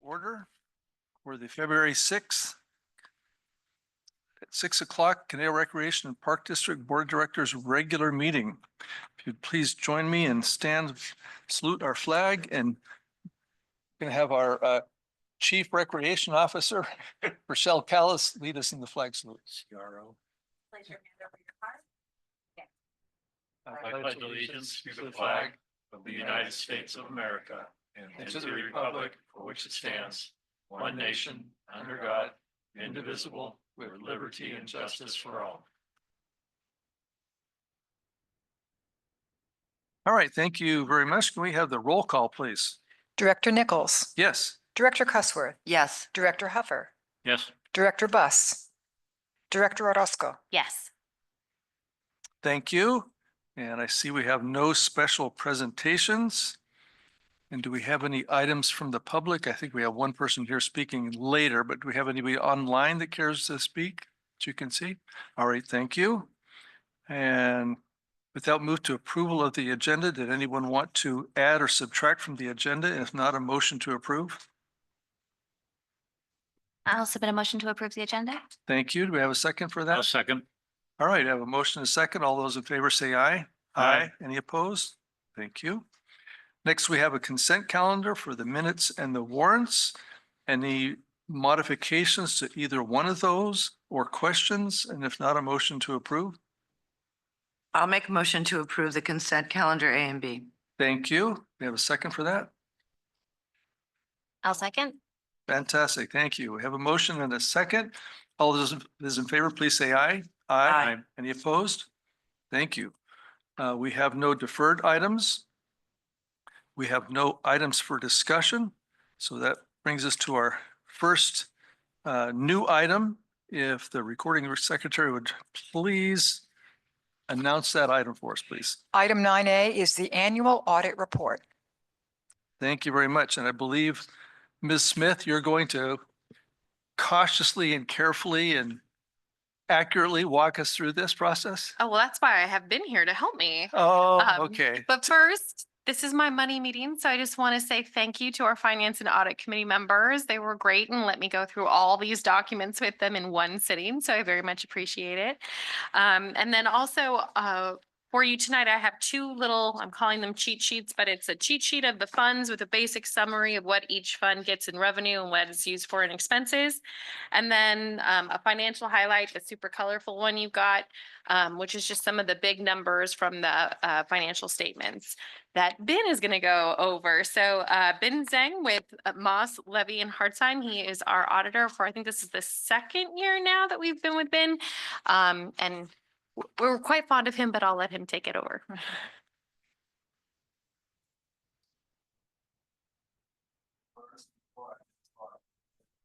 Order for the February 6th at 6 o'clock Conejo Recreation and Park District Board of Directors regular meeting. If you'd please join me and stand, salute our flag, and going to have our Chief Recreation Officer, Rochelle Callis, lead us in the flag salute. CRO. Place your hand over your heart. I pledge allegiance to the flag of the United States of America and to the republic for which it stands, one nation, under God, indivisible, with liberty and justice for all. All right, thank you very much. Can we have the roll call, please? Director Nichols. Yes. Director Cussworth. Yes. Director Huffer. Yes. Director Buss. Director Orozco. Yes. Thank you. And I see we have no special presentations. And do we have any items from the public? I think we have one person here speaking later, but do we have anybody online that cares to speak that you can see? All right, thank you. And without move to approval of the agenda, did anyone want to add or subtract from the agenda? If not, a motion to approve? I'll submit a motion to approve the agenda. Thank you. Do we have a second for that? A second. All right, I have a motion and a second. All those in favor say aye. Aye. Any opposed? Thank you. Next, we have a consent calendar for the minutes and the warrants. Any modifications to either one of those or questions? And if not, a motion to approve? I'll make a motion to approve the consent calendar A and B. Thank you. We have a second for that? I'll second. Fantastic. Thank you. We have a motion and a second. All those in favor, please say aye. Aye. Any opposed? Thank you. We have no deferred items. We have no items for discussion. So that brings us to our first new item. If the recording secretary would please announce that item for us, please. Item 9A is the annual audit report. Thank you very much. And I believe, Ms. Smith, you're going to cautiously and carefully and accurately walk us through this process? Oh, well, that's why I have been here to help me. Oh, Um, okay. But first, this is my money meeting, so I just want to say thank you to our Finance and Audit Committee members. They were great and let me go through all these documents with them in one sitting, so I very much appreciate it. And then also, for you tonight, I have two little, I'm calling them cheat sheets, but it's a cheat sheet of the funds with a basic summary of what each fund gets in revenue and what it's used for in expenses. And then a financial highlight, the super colorful one you've got, which is just some of the big numbers from the financial statements that Ben is going to go over. So Ben Zhang with Moss, Levy, and Hartstein. He is our auditor for, I think this is the second year now that we've been with Ben. And we're quite fond of him, but I'll let him take it over.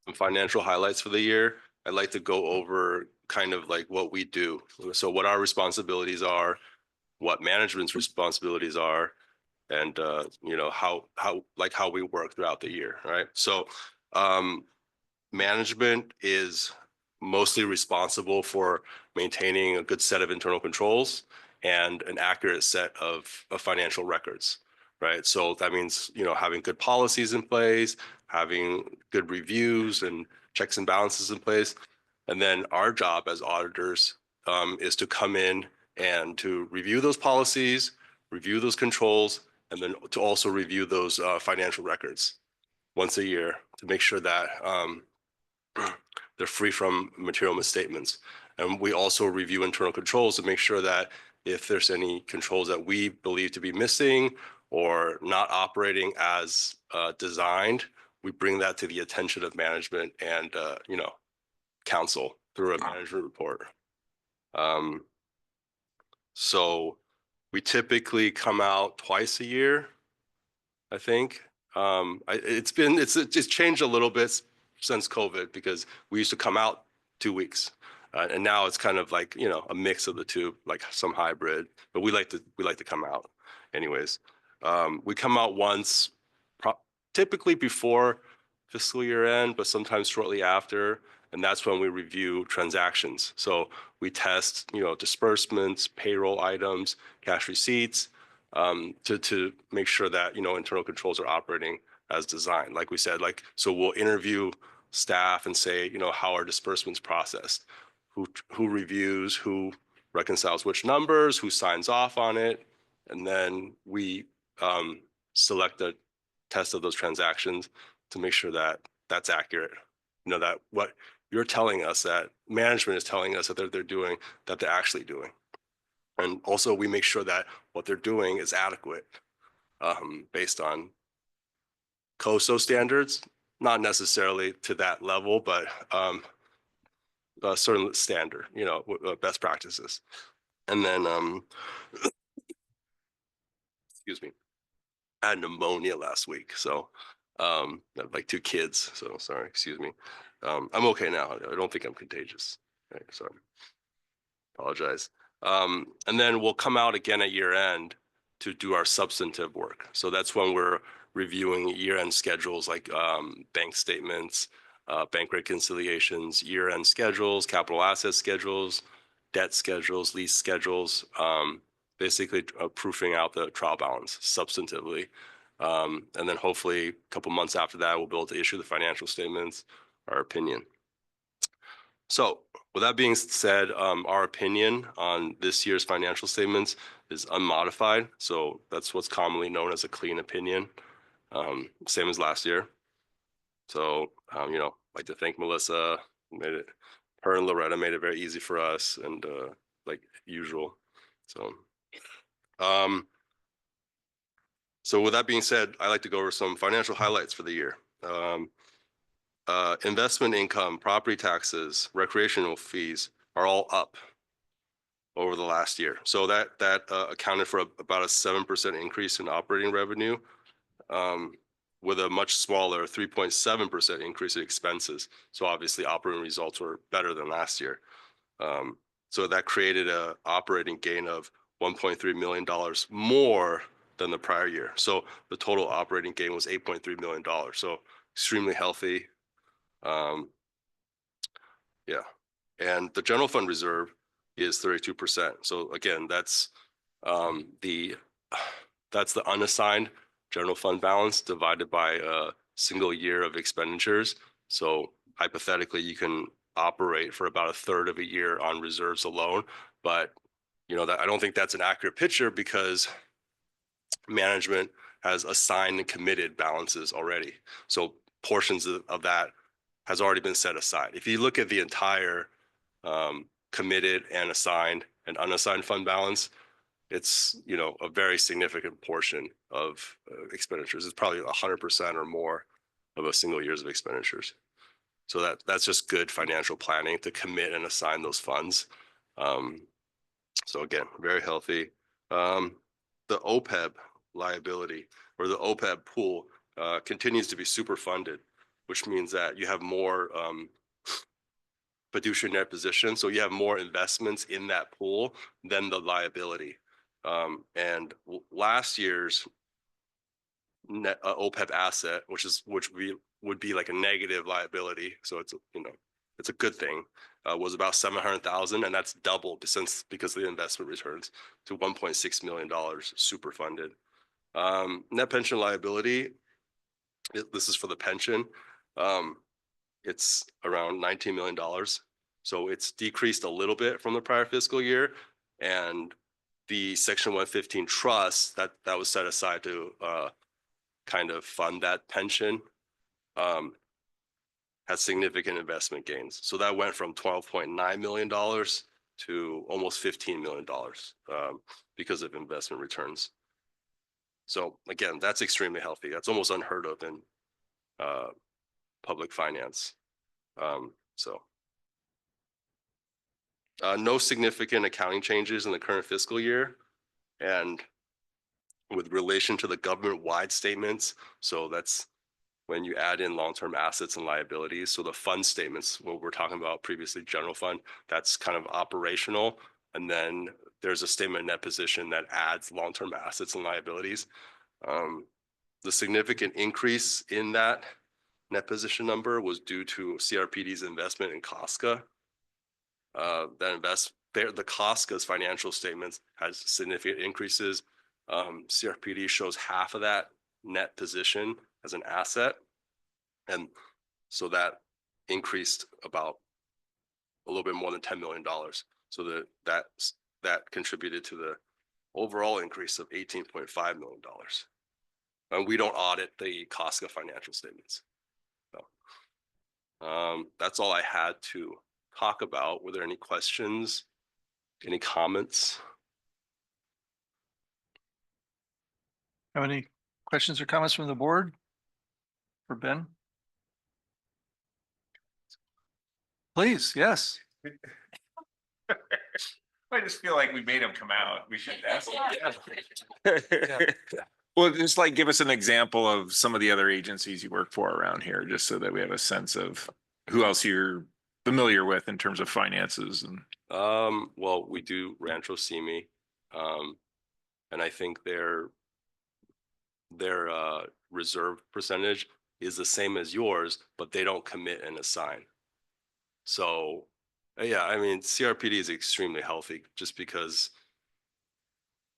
Some financial highlights for the year. I'd like to go over kind of like what we do. So what our responsibilities are, what management's responsibilities are, and how we work throughout the year, right? So management is mostly responsible for maintaining a good set of internal controls and an accurate set of financial records, right? So that means, having good policies in place, having good reviews and checks and balances in place. And then our job as auditors is to come in and to review those policies, review those controls, and then to also review those financial records once a year to make sure that they're free from material misstatements. And we also review internal controls to make sure that if there's any controls that we believe to be missing or not operating as designed, we bring that to the attention of management and, council through a management report. So we typically come out twice a year, I think. It's changed a little bit since COVID because we used to come out 2 weeks. And now it's kind of like, a mix of the two, like some hybrid, but we like to come out anyways. We come out once, typically before fiscal year end, but sometimes shortly after. And that's when we review transactions. So we test, disbursements, payroll items, cash receipts, to make sure that, internal controls are operating as designed. Like we said, like, so we'll interview staff and say, you know, how are disbursements processed? Who reviews, who reconciles which numbers, who signs off on it. And then we select a test of those transactions to make sure that that's accurate. You know, that what you're telling us, that management is telling us that they're doing, that they're actually doing. And also we make sure that what they're doing is adequate based on COSO standards, not necessarily to that level, but a certain standard, you know, best practices. And then, excuse me, I had pneumonia last week. So I had like 2 kids. So sorry, excuse me. I'm okay now. I don't think I'm contagious. Right, sorry. Apologize. And then we'll come out again at year end to do our substantive work. So that's when we're reviewing year end schedules like bank statements, bank reconciliations, year end schedules, capital asset schedules, debt schedules, lease schedules, basically proofing out the trial balance substantively. And then hopefully a couple months after that, we'll be able to issue the financial statements, our opinion. So with that being said, our opinion on this year's financial statements is unmodified. So that's what's commonly known as a clean opinion, same as last year. So, you know, I'd like to thank Melissa, her and Loretta made it very easy for us and like usual. So, so with that being said, I'd like to go over some financial highlights for the year. Investment income, property taxes, recreational fees are all up over the last year. So that accounted for about a 7% increase in operating revenue, with a much smaller 3.7% increase in expenses. So obviously operating results were better than last year. So that created an operating gain of $1.3 million more than the prior year. So the total operating gain was $8.3 million. So extremely healthy. Yeah. And the general fund reserve is 32%. So again, that's the unassigned general fund balance divided by a single year of expenditures. So hypothetically, you can operate for about a third of a year on reserves alone. But you know, that I don't think that's an accurate picture because management has assigned and committed balances already. So portions of that has already been set aside. If you look at the entire committed and assigned and unassigned fund balance, it's, you know, a very significant portion of expenditures. It's probably 100% or more of a single year's of expenditures. So that's just good financial planning to commit and assign those funds. So again, very healthy. The OPEB liability or the OPEB pool continues to be super funded, which means that you have more fiduciary net position. So you have more investments in that pool than the liability. And last year's net OPEB asset, which would be like a negative liability. So it's, you know, it's a good thing, was about 700,000, and that's doubled because of the investment returns to $1.6 million super funded. Net pension liability, this is for the pension. It's around $19 million. So it's decreased a little bit from the prior fiscal year. And the Section 115 trust that was set aside to kind of fund that pension has significant investment gains. So that went from $12.9 million to almost $15 million because of investment returns. So again, that's extremely healthy. That's almost unheard of in public finance. No significant accounting changes in the current fiscal year. And with relation to the government-wide statements, so that's when you add in long-term assets and liabilities. So the fund statements, what we're talking about previously, general fund, that's kind of operational. And then there's a statement of net position that adds long-term assets and liabilities. The significant increase in that net position number was due to CRPD's investment in Costco. The Costco's financial statements has significant increases. CRPD shows half of that net position as an asset. And so that increased about a little bit more than $10 million. So that contributed to the overall increase of $18.5 million. And we don't audit the Costco financial statements. So, that's all I had to talk about. Were there any questions? Any comments? Have any questions or comments from the board for Ben? Please, yes. I just feel like we made him come out. We should ask Yeah. him. Well, just like give us an example of some of the other agencies you work for around here, just so that we have a sense of who else you're familiar with in terms of finances and. Well, we do Rancho Simi. And I think their reserve percentage is the same as yours, but they don't commit and assign. So, yeah, I mean, CRPD is extremely healthy just because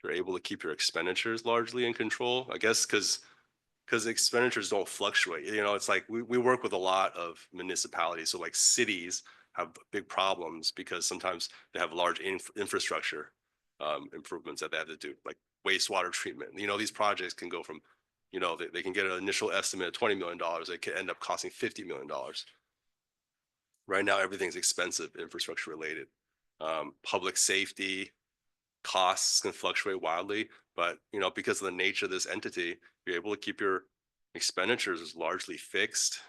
you're able to keep your expenditures largely in control, I guess, because expenditures don't fluctuate. You know, it's like we work with a lot of municipalities. So like cities have big problems because sometimes they have large infrastructure improvements that they have to do, like wastewater treatment. You know, these projects can go from, you know, they can get an initial estimate of $20 million. They could end up costing $50 million. Right now, everything's expensive, infrastructure related. Public safety costs can fluctuate wildly, but you know, because of the nature of this entity, you're able to keep your expenditures largely fixed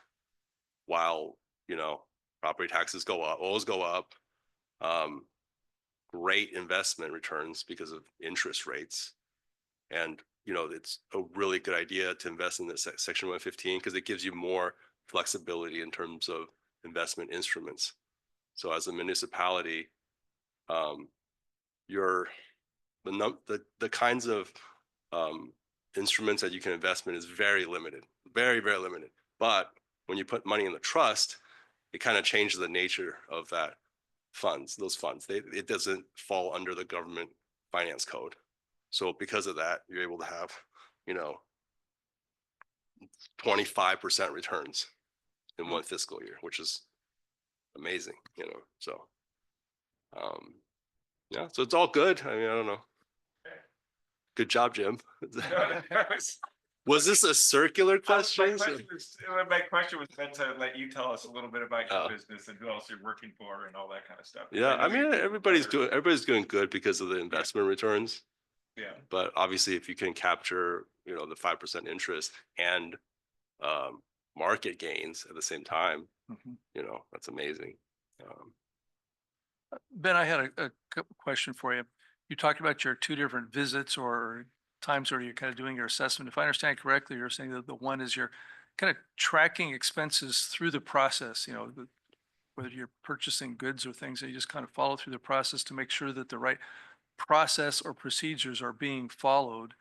while, you know, property taxes go up, always go up. Great investment returns because of interest rates. And, you know, it's a really good idea to invest in this section 115 because it gives you more flexibility in terms of investment instruments. So as a municipality, the kinds of instruments that you can invest in is very limited, very, very limited. But when you put money in the trust, it kind of changes the nature of those funds. It doesn't fall under the government finance code. So because of that, you're able to have, you know, 25% returns in one fiscal year, which is amazing, you know, so. Yeah, so it's all good. I mean, I don't know. Good job, Jim. Was this a circular question? My question was meant to let you tell us a little bit about your Oh. business and who else you're working for and all that kind of stuff. Yeah, I mean, know you- everybody's doing good because of the investment returns. Yeah. But obviously, if you can capture, you know, the 5% interest and market gains at the same time, Mhm. you know, that's amazing. Ben, I had a question for you. You talked about your two different visits or times where you're kind of doing your assessment. If I understand correctly, you're saying that the one is you're kind of tracking expenses through the process, you know, whether you're purchasing goods or things, that you just kind of follow through the process to make sure that the right process or procedures are being followed.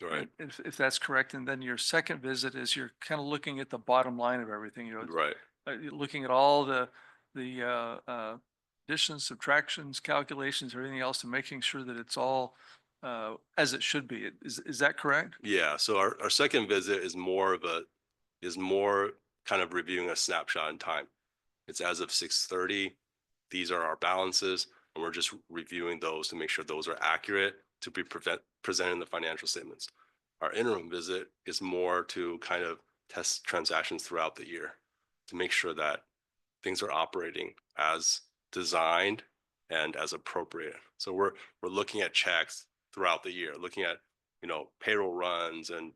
Right, If that's correct. And then your second visit is you're kind of looking at the bottom line of everything, you know, right. you're looking at all the additions, subtractions, calculations, everything else, and making sure that it's all as it should be. Is that correct? Yeah, so our second visit is more kind of reviewing a snapshot in time. It's as of 6:30. These are our balances, and we're just reviewing those to make sure those are accurate to be presented in the financial statements. Our interim visit is more to kind of test transactions throughout the year to make sure that things are operating as designed and as appropriate. So we're looking at checks throughout the year, looking at, you know, payroll runs and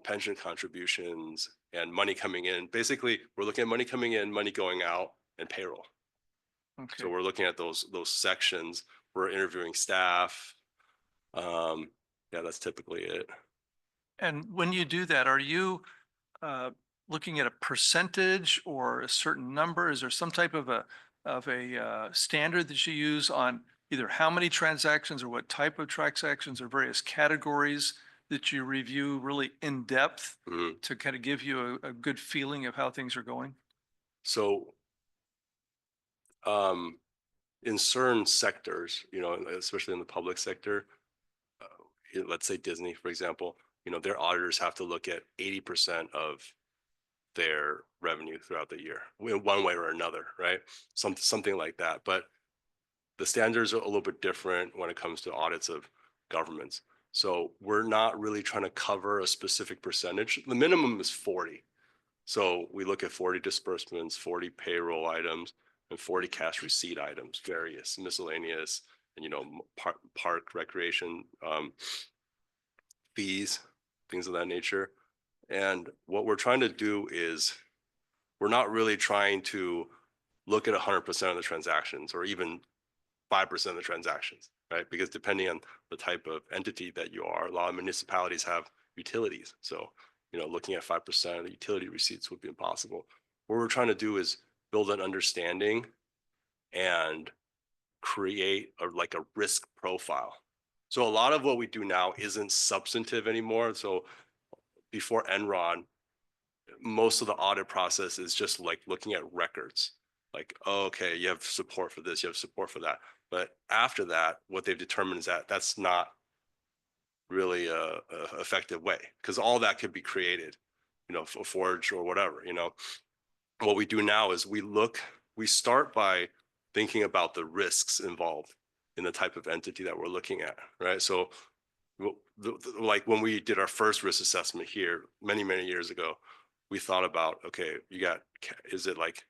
pension contributions and money coming in. Basically, we're looking at money coming in, money going out, and payroll. Okay. So we're looking at those sections. We're interviewing staff. Yeah, that's typically it. And when you do that, are you looking at a percentage or a certain number? Is there some type of a standard that you use on either how many transactions or what type of transactions or various categories that you review really in depth Mhm. to kind of give you a good feeling of how things are going? So in certain sectors, you know, especially in the public sector, let's say Disney, for example, their auditors have to look at 80% of their revenue throughout the year in one way or another, right? Something like that. But the standards are a little bit different when it comes to audits of governments. So we're not really trying to cover a specific percentage. The minimum is 40. So we look at 40 disbursements, 40 payroll items, and 40 cash receipt items, various miscellaneous, and park recreation fees, things of that nature. And what we're trying to do is we're not really trying to look at 100% of the transactions or even 5% of the transactions, right? Because depending on the type of entity that you are, a lot of municipalities have utilities. So, looking at 5% of the utility receipts would be impossible. What we're trying to do is build an understanding and create a risk profile. So a lot of what we do now isn't substantive anymore. So before Enron, most of the audit process is just like looking at records. Like, oh, okay, you have support for this, you have support for that. But after that, what they've determined is that that's not really a effective way, because all that could be created, forged or whatever. What we do now is we start by thinking about the risks involved in the type of entity that we're looking at, right? So like when we did our first risk assessment here many years ago, we thought about, okay, is it like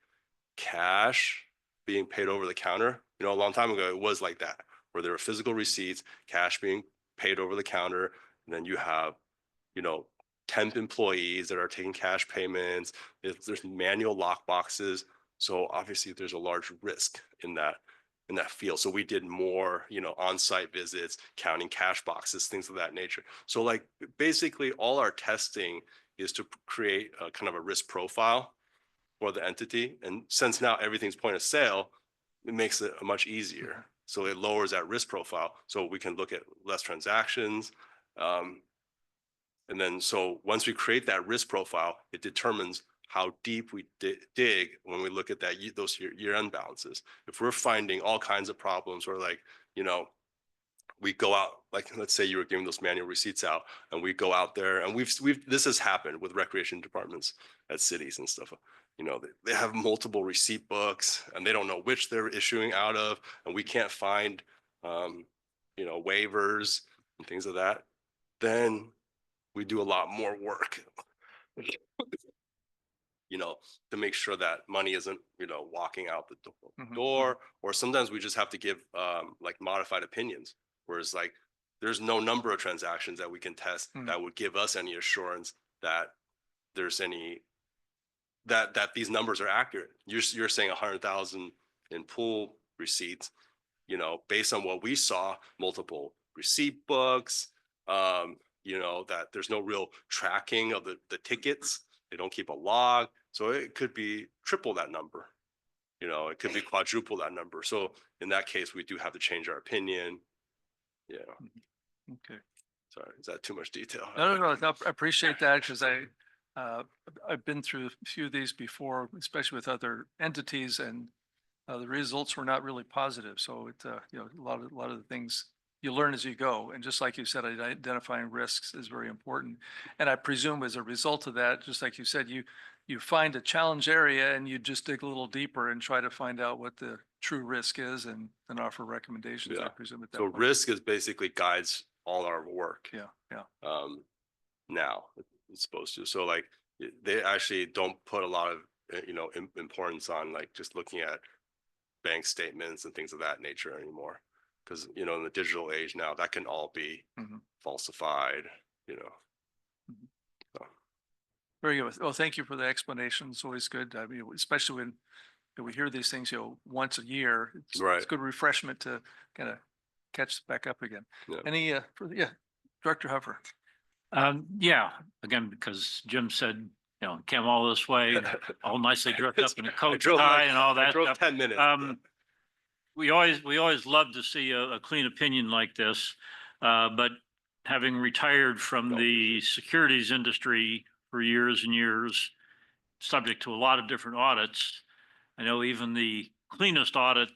cash being paid over the counter? A long time ago, it was like that, where there were physical receipts, cash being paid over the counter, and then you have, temp employees that are taking cash payments. There's manual lock boxes. So obviously there's a large risk in that field. So we did more, on-site visits, counting cash boxes, things of that nature. So like basically all our testing is to create a kind of a risk profile for the entity. And since now everything's point of sale, it makes it much easier. So it lowers that risk profile. So we can look at less transactions. And then so once we create that risk profile, it determines how deep we dig when we look at those year-end balances. If we're finding all kinds of problems or we go out, like let's say you were giving those manual receipts out and we go out there and this has happened with recreation departments at cities and stuff. They have multiple receipt books and they don't know which they're issuing out of, and we can't find waivers and things of that. Then we do a lot more work to make sure that money isn't, walking out the door. Or sometimes we just have to give like modified opinions, whereas like there's no number of transactions that we can test that would give us any assurance that there's that these numbers are accurate. You're saying 100,000 in pool receipts, based on what we saw, multiple receipt books, that there's no real tracking of the tickets. They don't keep a log. So it could be triple that number. It could be quadruple that number. So in that case, we do have to change our opinion. Yeah. Okay. Sorry, is that too much detail? No, I appreciate that because I've been through a few of these before, especially with other entities, and the results were not really positive. So a lot of the things you learn as you go. And just like you said, identifying risks is very important. And I presume as a result of that, just like you said, you find a challenge area and you just dig a little deeper and try to find out what the true risk is and then offer recommendations, I presume at that So point. risk is basically guides all our work. Yeah. Now it's supposed to. So like they actually don't put a lot of, importance on like just looking at bank statements and things of that nature anymore. Because, in the digital age now, that can all be falsified, So. Very good. Well, thank you for the explanation. It's always good. I mean, especially when we hear these things, once a year, it's good refreshment to kind of catch back up again. Yeah. Director Huffer. Yeah, again, because Jim said, came all this way, all nicely dressed up in a coat, tie and all that I drove stuff. 10 minutes. We always love to see a clean opinion like this, but having retired from the securities industry for years and years, subject to a lot of different audits, I know even the cleanest audit,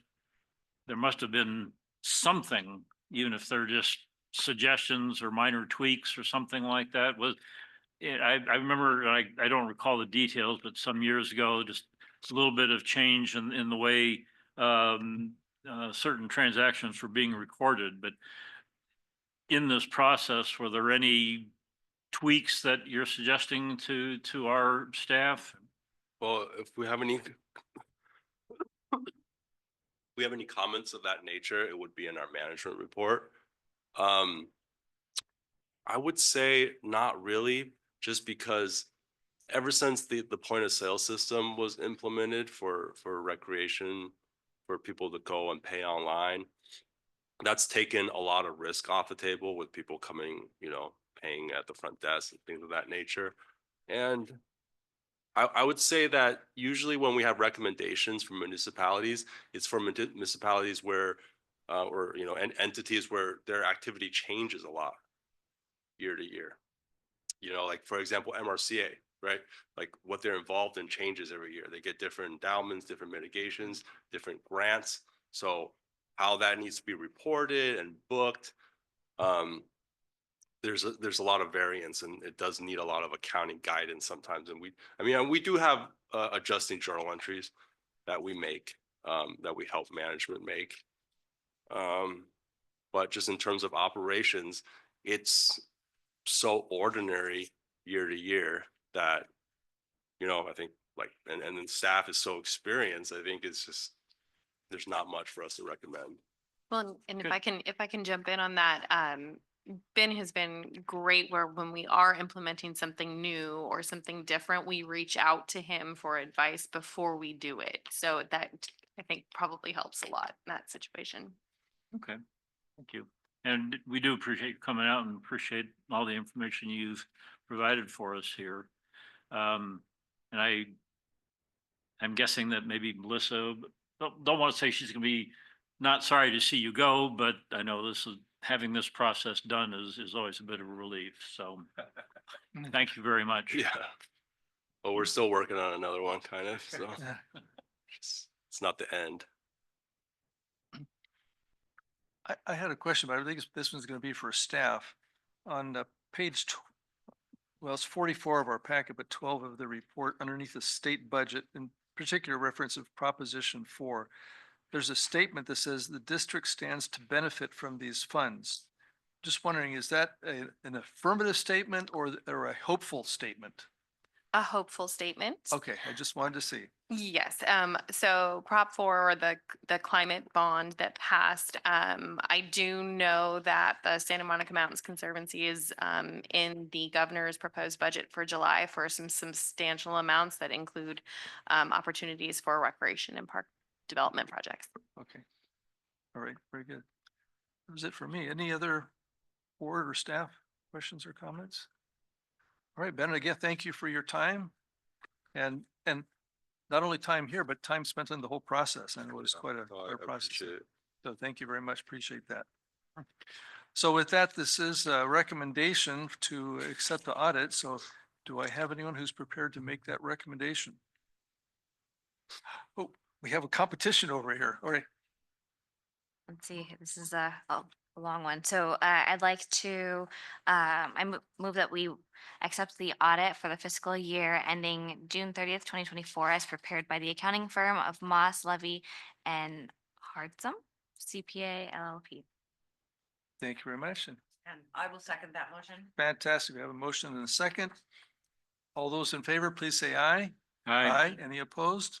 there must have been something, even if they're just suggestions or minor tweaks or something like that? I remember, I don't recall the details, but some years ago, just a little bit of change in the way certain transactions were being recorded, but in this process, were there any tweaks that you're suggesting to our staff? Well, if we have any comments of that nature, it would be in our management report. I would say not really, just because ever since the point of sale system was implemented for recreation, for people to go and pay online, that's taken a lot of risk off the table with people coming, paying at the front desk and things of that nature. And I would say that usually when we have recommendations from municipalities, it's for municipalities where, or, and entities where their activity changes a lot year to year. Like for example, MRCA, right? Like what they're involved in changes every year. They get different endowments, different mitigations, different grants. So how that needs to be reported and booked, there's a lot of variance, and it does need a lot of accounting guidance sometimes. And we do have adjusting journal entries that we make, that we help management make. But just in terms of operations, it's so ordinary year to year that, I think and then staff is so experienced, I think it's just, there's not much for us to recommend. Well, and Good. if I can jump in on that, Ben has been great where when we are implementing something new or something different, we reach out to him for advice before we do it. So that I think probably helps a lot in that situation. Okay, thank you. And we do appreciate you coming out and appreciate all the information you've provided for us here. And I'm guessing that maybe Melissa, don't want to say she's gonna be not sorry to see you go, but I know having this process done is always a bit of a relief. So thank you very much. Yeah. But we're still working on another one, kind of, so Yeah. it's not the end. I had a question, but I think this one's going to be for staff. On page, well, it's 44 of our packet, but 12 of the report underneath the state budget, in particular reference of Proposition 4. There's a statement that says the district stands to benefit from these funds. Just wondering, is that an affirmative statement or a hopeful statement? A hopeful statement. Okay, I just wanted to see. Yes, so Prop 4, or the climate bond that passed, I do know that the Santa Monica Mountains Conservancy is in the governor's proposed budget for July for some substantial amounts that include opportunities for recreation and park development projects. Okay. All right, very good. That was it for me. Any other board or staff questions or comments? All right, Ben, again, thank you for your time and not only time here, but time spent on the whole process. I know it was quite a process. Appreciate it. So thank you very much. Appreciate that. So with that, this is a recommendation to accept the audit. So do I have anyone who's prepared to make that recommendation? Oh, we have a competition over here. All right. Let's see, this is a long one. So I'd like to, move that we accept the audit for the fiscal year ending June 30th, 2024, as prepared by the accounting firm of Moss, Levy, and Hartzum, CPA LLP. Thank you very much. And And I will second that motion. fantastic. We have a motion and a second. All those in favor, please say aye. Hi. Any opposed?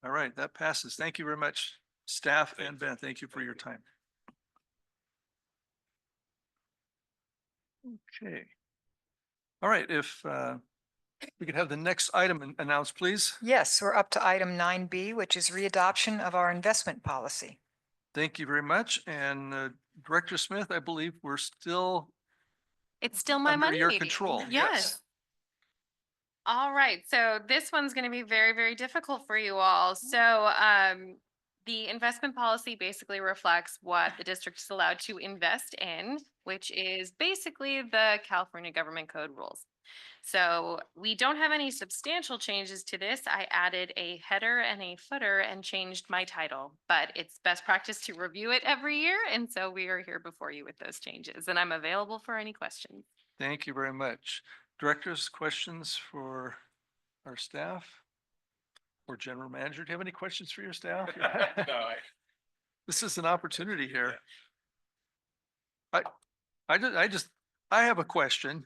All right, that passes. Thank you very much, staff and Ben. Thank you for your time. Okay. All right, if we could have the next item announced, please. Yes, we're up to item 9B, which is readoption of our investment policy. Thank you very much. And Director Smith, I believe we're still It's still my under money your meeting. control. Yes. All right, so this one's going to be very, very difficult for you all. So the investment policy basically reflects what the district is allowed to invest in, which is basically the California Government Code rules. So we don't have any substantial changes to this. I added a header and a footer and changed my title, but it's best practice to review it every year. And so we are here before you with those changes, and I'm available for any questions. Thank you very much. Directors, questions for our staff? Or general manager, do you have any questions for your staff? This is an opportunity here. I have a question.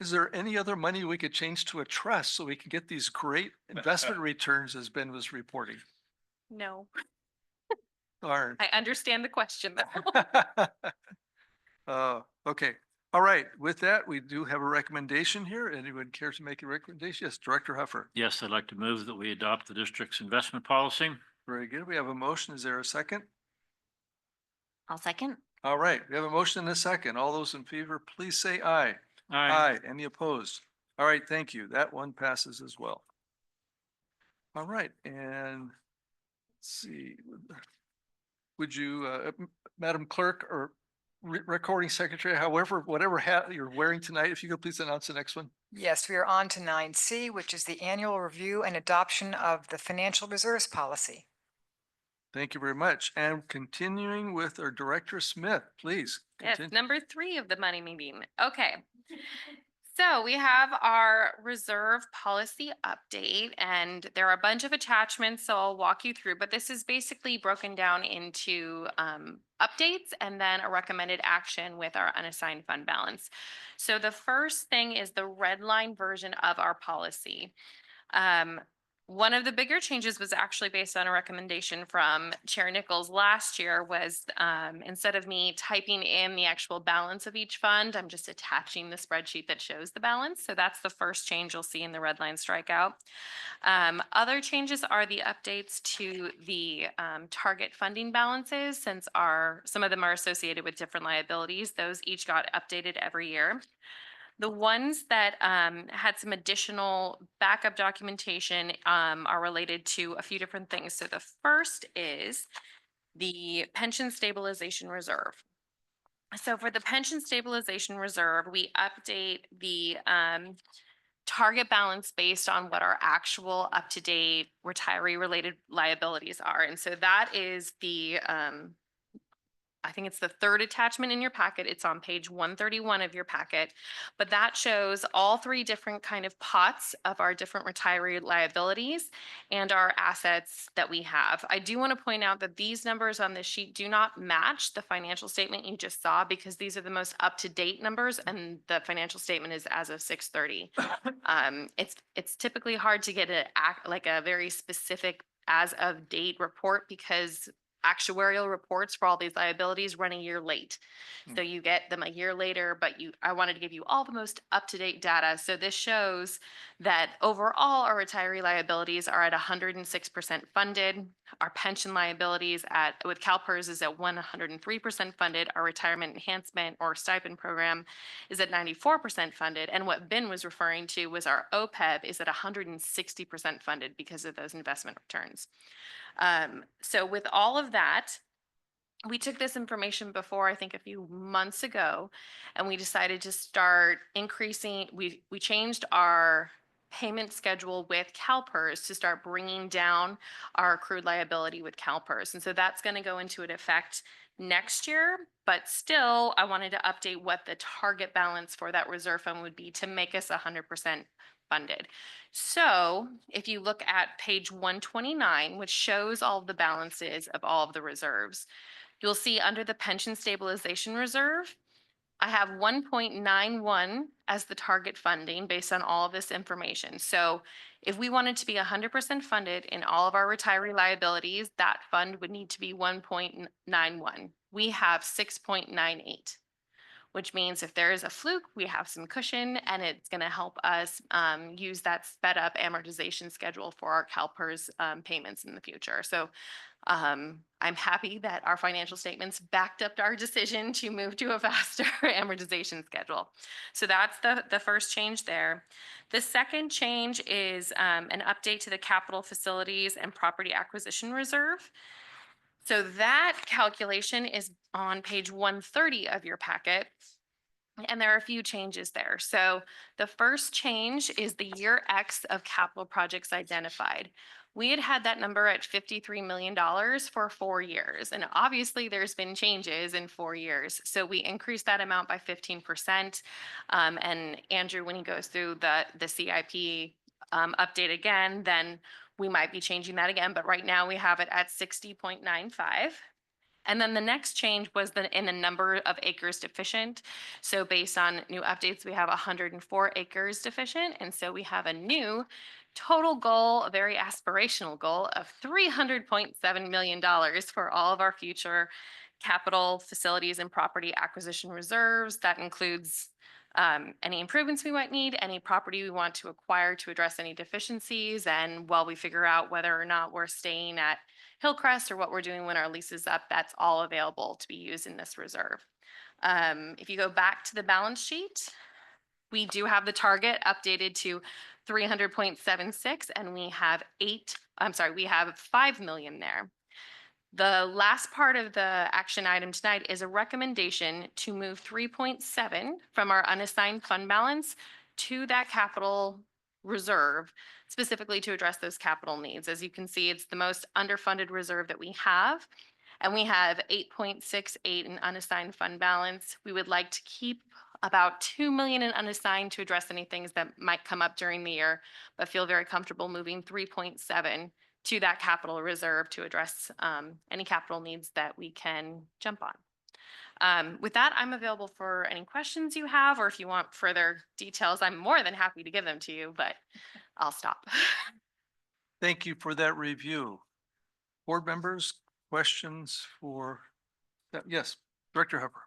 Is there any other money we could change to a trust so we can get these great investment returns as Ben was reporting? No, Darn. I understand the question though. Okay. All right. With that, we do have a recommendation here. Anyone care to make a recommendation? Yes, Director Huffer. Yes, I'd like to move that we adopt the district's investment policy. Very good. We have a motion. Is there a second? I'll second. All right. We have a motion and a second. All those in favor, please say aye. Any opposed? All right. Thank you. That one passes as well. All right. And let's see. Would you, Madam Clerk or recording secretary, however, whatever hat you're wearing tonight, if you could please announce the next one. Yes, we are on to 9C, which is the annual review and adoption of the financial reserves policy. Thank you very much. And continuing with our Director Smith, please. Yes, Continue. number 3 of the money meeting. Okay. So we have our reserve policy update, and there are a bunch of attachments, so I'll walk you through, but this is basically broken down into updates and then a recommended action with our unassigned fund balance. So the first thing is the red line version of our policy. One of the bigger changes was actually based on a recommendation from Chair Nichols last year was instead of me typing in the actual balance of each fund, I'm just attaching the spreadsheet that shows the balance. So that's the first change you'll see in the red line strikeout. Other changes are the updates to the target funding balances, since some of them are associated with different liabilities. Those each got updated every year. The ones that had some additional backup documentation are related to a few different things. So the first is the pension stabilization reserve. So for the pension stabilization reserve, we update the target balance based on what our actual up-to-date retiree-related liabilities are. And so that is the I think it's the third attachment in your packet. It's on page 131 of your packet, but that shows all 3 different kind of pots of our different retiree liabilities and our assets that we have. I do want to point out that these numbers on this sheet do not match the financial statement you just saw, because these are the most up-to-date numbers and the financial statement is as of 6/30. It's typically hard to get a very specific as of date report, because actuarial reports for all these liabilities run a year late. So you get them a year later, but I wanted to give you all the most up-to-date data. So this shows that overall our retiree liabilities are at 106% funded. Our pension liabilities with CalPERS is at 103% funded. Our retirement enhancement or stipend program is at 94% funded. And what Ben was referring to was our OPEB is at 160% funded because of those investment returns. So with all of that, we took this information before, I think a few months ago, and we decided to start increasing, we changed our payment schedule with CalPERS to start bringing down our accrued liability with CalPERS. And so that's going to go into effect next year, but still I wanted to update what the target balance for that reserve fund would be to make us 100% funded. So if you look at page 129, which shows all of the balances of all of the reserves, you'll see under the pension stabilization reserve, I have 1.91 as the target funding based on all of this information. So if we wanted to be 100% funded in all of our retiree liabilities, that fund would need to be 1.91. We have 6.98. Which means if there is a fluke, we have some cushion, and it's going to help us use that sped up amortization schedule for our CalPERS payments in the future. So I'm happy that our financial statements backed up our decision to move to a faster amortization schedule. So that's the first change there. The second change is an update to the capital facilities and property acquisition reserve. So that calculation is on page 130 of your packet. And there are a few changes there. So the first change is the year X of capital projects identified. We had had that number at $53 million for 4 years. And obviously there's been changes in 4 years. So we increased that amount by 15%. And Andrew, when he goes through the CIP update again, then we might be changing that again. But right now we have it at 60.95. And then the next change was in the number of acres deficient. So based on new updates, we have 104 acres deficient. And so we have a new total goal, a very aspirational goal of $300.7 million for all of our future capital facilities and property acquisition reserves. That includes any improvements we might need, any property we want to acquire to address any deficiencies. And while we figure out whether or not we're staying at Hillcrest or what we're doing when our lease is up, that's all available to be used in this reserve. If you go back to the balance sheet, we do have the target updated to 300.76 and we have we have 5 million there. The last part of the action item tonight is a recommendation to move 3.7 from our unassigned fund balance to that capital reserve, specifically to address those capital needs. As you can see, it's the most underfunded reserve that we have. And we have 8.68 in unassigned fund balance. We would like to keep about 2 million in unassigned to address any things that might come up during the year, but feel very comfortable moving 3.7 to that capital reserve to address any capital needs that we can jump on. With that, I'm available for any questions you have, or if you want further details, I'm more than happy to give them to you, but I'll stop. Thank you for that review. Board members, questions for, yes, Director Hupper.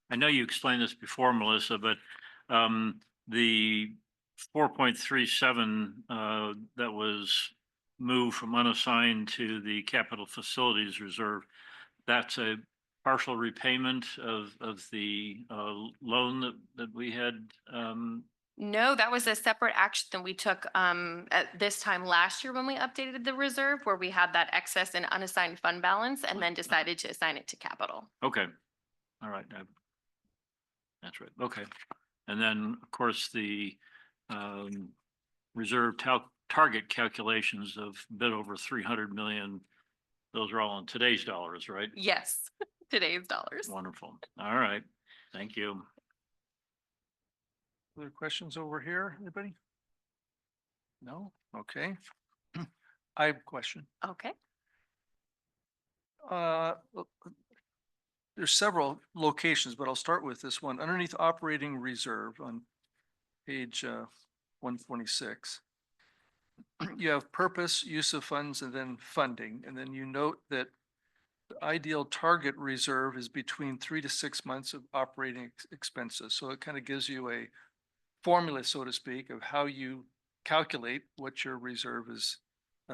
I know you explained this before, Melissa, but the 4.37 that was moved from unassigned to the capital facilities reserve, that's a partial repayment of the loan that we had. No, that was a separate action that we took at this time last year when we updated the reserve, where we had that excess and unassigned fund balance and then decided to assign it to capital. Okay, all right. That's right. Okay. And then, of course, the reserve target calculations of a bit over 300 million. Those are all in today's dollars, right? Yes, today's dollars. Wonderful. All right. Thank you. Other questions over here, anybody? No? Okay. I have a question. Okay. There's several locations, but I'll start with this one. Underneath operating reserve on page 126. You have purpose, use of funds, and then funding. And then you note that the ideal target reserve is between 3 to 6 months of operating expenses. So it kind of gives you a formula, so to speak, of how you calculate what your reserve is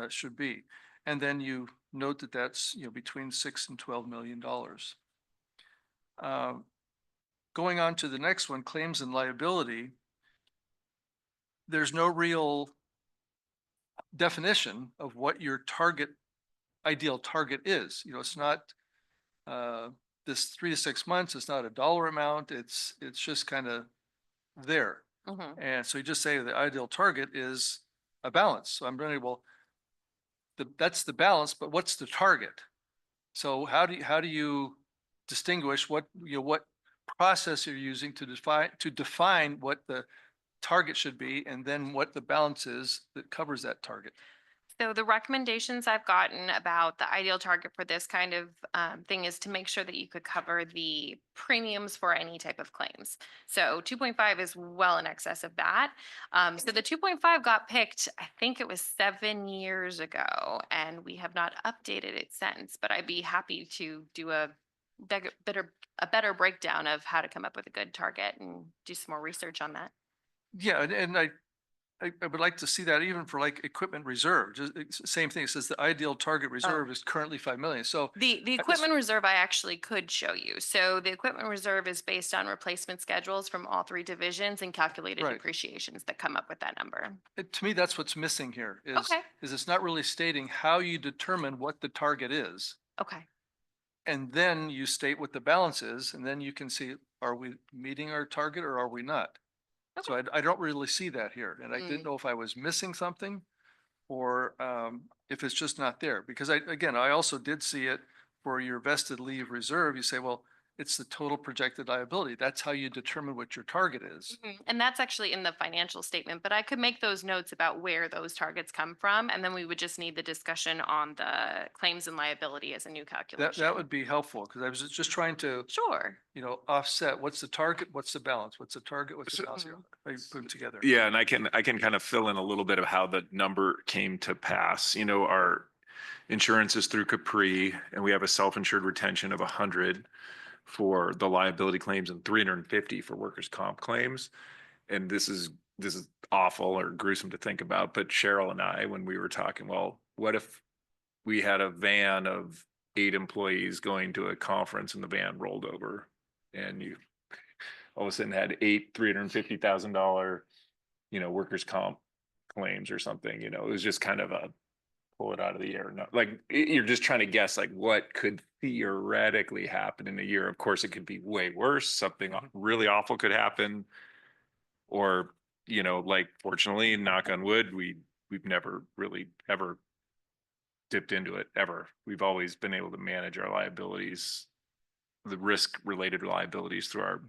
should be. And then you note that that's between $6 and $12 million. Going on to the next one, claims and liability. There's no real definition of what your ideal target is. It's not this 3 to 6 months. It's not a dollar amount. It's just kind of there. Mm-hmm. And so you just say the ideal target is a balance. So I'm wondering, well, that's the balance, but what's the target? So how do you distinguish what process you're using to define what the target should be, and then what the balance is that covers that target? So the recommendations I've gotten about the ideal target for this kind of thing is to make sure that you could cover the premiums for any type of claims. So 2.5 is well in excess of that. So the 2.5 got picked, I think it was 7 years ago, and we have not updated it since, but I'd be happy to do a better breakdown of how to come up with a good target and do some more research on that. Yeah, and I would like to see that even for like equipment reserve. Just same thing. It says the ideal target reserve is currently 5 million. So The equipment reserve I actually could show you. So the equipment reserve is based on replacement schedules from all 3 divisions and calculated Right. depreciations that come up with that number. to me, that's what's missing here is Okay. it's not really stating how you determine what the target is. Okay. And then you state what the balance is, and then you can see, are we meeting our target or are we not? So I don't really see that here, and I didn't know if I was missing something or if it's just not there. Because again, I also did see it for your vested leave reserve. You say, well, it's the total projected liability. That's how you determine what your target is. And that's actually in the financial statement, but I could make those notes about where those targets come from. And then we would just need the discussion on the claims and liability as a new calculation. That would be helpful, because I was just trying to, Sure. offset what's the target, what's the balance, what's the target, what's the balance. I put them together. Yeah, and I can kind of fill in a little bit of how the number came to pass. You know, our insurance is through Capri, and we have a self-insured retention of 100 for the liability claims and 350 for workers' comp claims. And this is awful or gruesome to think about, but Cheryl and I, when we were talking, well, what if we had a van of 8 employees going to a conference and the van rolled over and you all of a sudden had 8 $350,000, workers' comp claims or something, it was just kind of a pull it out of the air. No, like you're just trying to guess like what could theoretically happen in a year. Of course, it could be way worse. Something really awful could happen. Or, like fortunately, knock on wood, we've never really ever dipped into it ever. We've always been able to manage our liabilities, the risk related liabilities through our,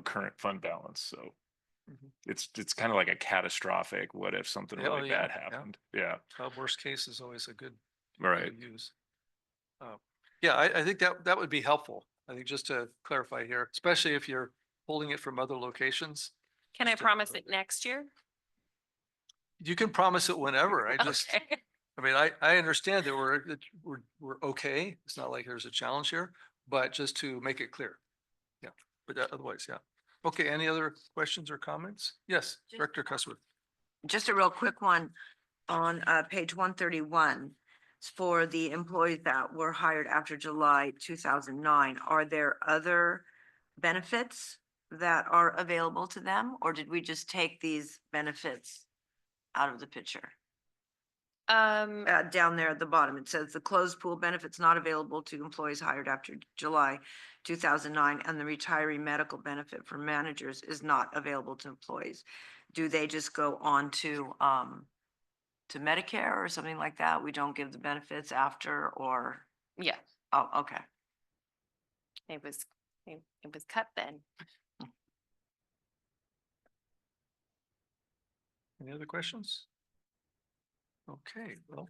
current fund balance. So it's kind of like a catastrophic, what if something Yeah, really bad happened? Yeah. Worst case is always a good Right. to use. Yeah, I think that would be helpful. I think just to clarify here, especially if you're pulling it from other locations. Can I Just to- promise it next year? You can promise it whenever. I just, Okay. I mean, I understand that we're okay. It's not like there's a challenge here, but just to make it clear. Yeah, but otherwise, yeah. Okay, any other questions or comments? Yes, Director Cussworth. Just a real quick one on page 131. It's for the employees that were hired after July 2009. Are there other benefits that are available to them, or did we just take these benefits out of the picture? Down there at the bottom, it says the closed pool benefits not available to employees hired after July 2009, and the retiree medical benefit for managers is not available to employees. Do they just go on to Medicare or something like that? We don't give the benefits after, or, Yeah, oh, okay. it was cut then. Any other questions? Okay, well,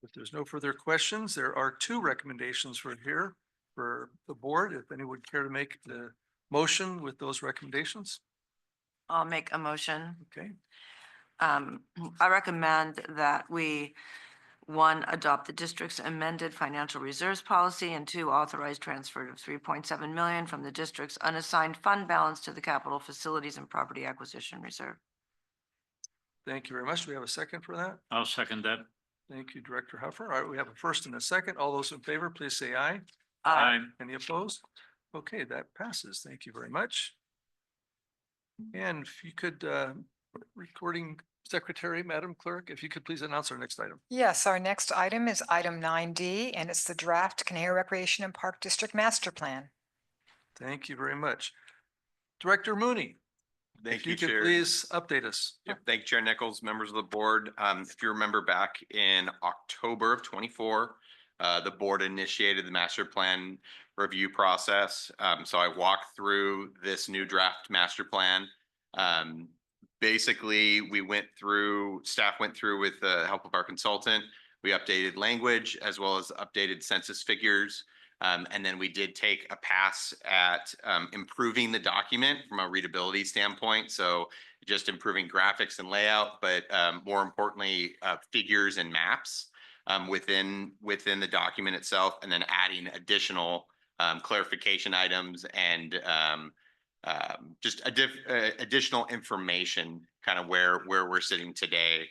if there's no further questions, there are 2 recommendations for here for the board. If anyone would care to make the motion with those recommendations. I'll make a motion. Okay, I recommend that we, 1, adopt the district's amended financial reserves policy, and 2, authorize transfer of 3.7 million from the district's unassigned fund balance to the capital facilities and property acquisition reserve. thank you very much. Do we have a second for that? I'll second that. Thank you, Director Huffer. All right, we have a first and a second. All those in favor, please say aye. Any opposed? Okay, that passes. Thank you very much. And if you could, recording secretary, Madam Clerk, if you could please announce our next item. Yes, our next item is item 9D, and it's the draft Conejo Recreation and Park District Master Plan. Thank you very much. Director Mooney. Thank If you, you could Chair. please update us. Yep, thank you, Chair Nichols, members of the board. If you remember back in October of 24, the board initiated the master plan review process. So I walked through this new draft master plan. Basically, staff went through with the help of our consultant. We updated language as well as updated census figures. And then we did take a pass at improving the document from a readability standpoint. So just improving graphics and layout, but more importantly, figures and maps within the document itself, and then adding additional clarification items and just additional information, kind of where we're sitting today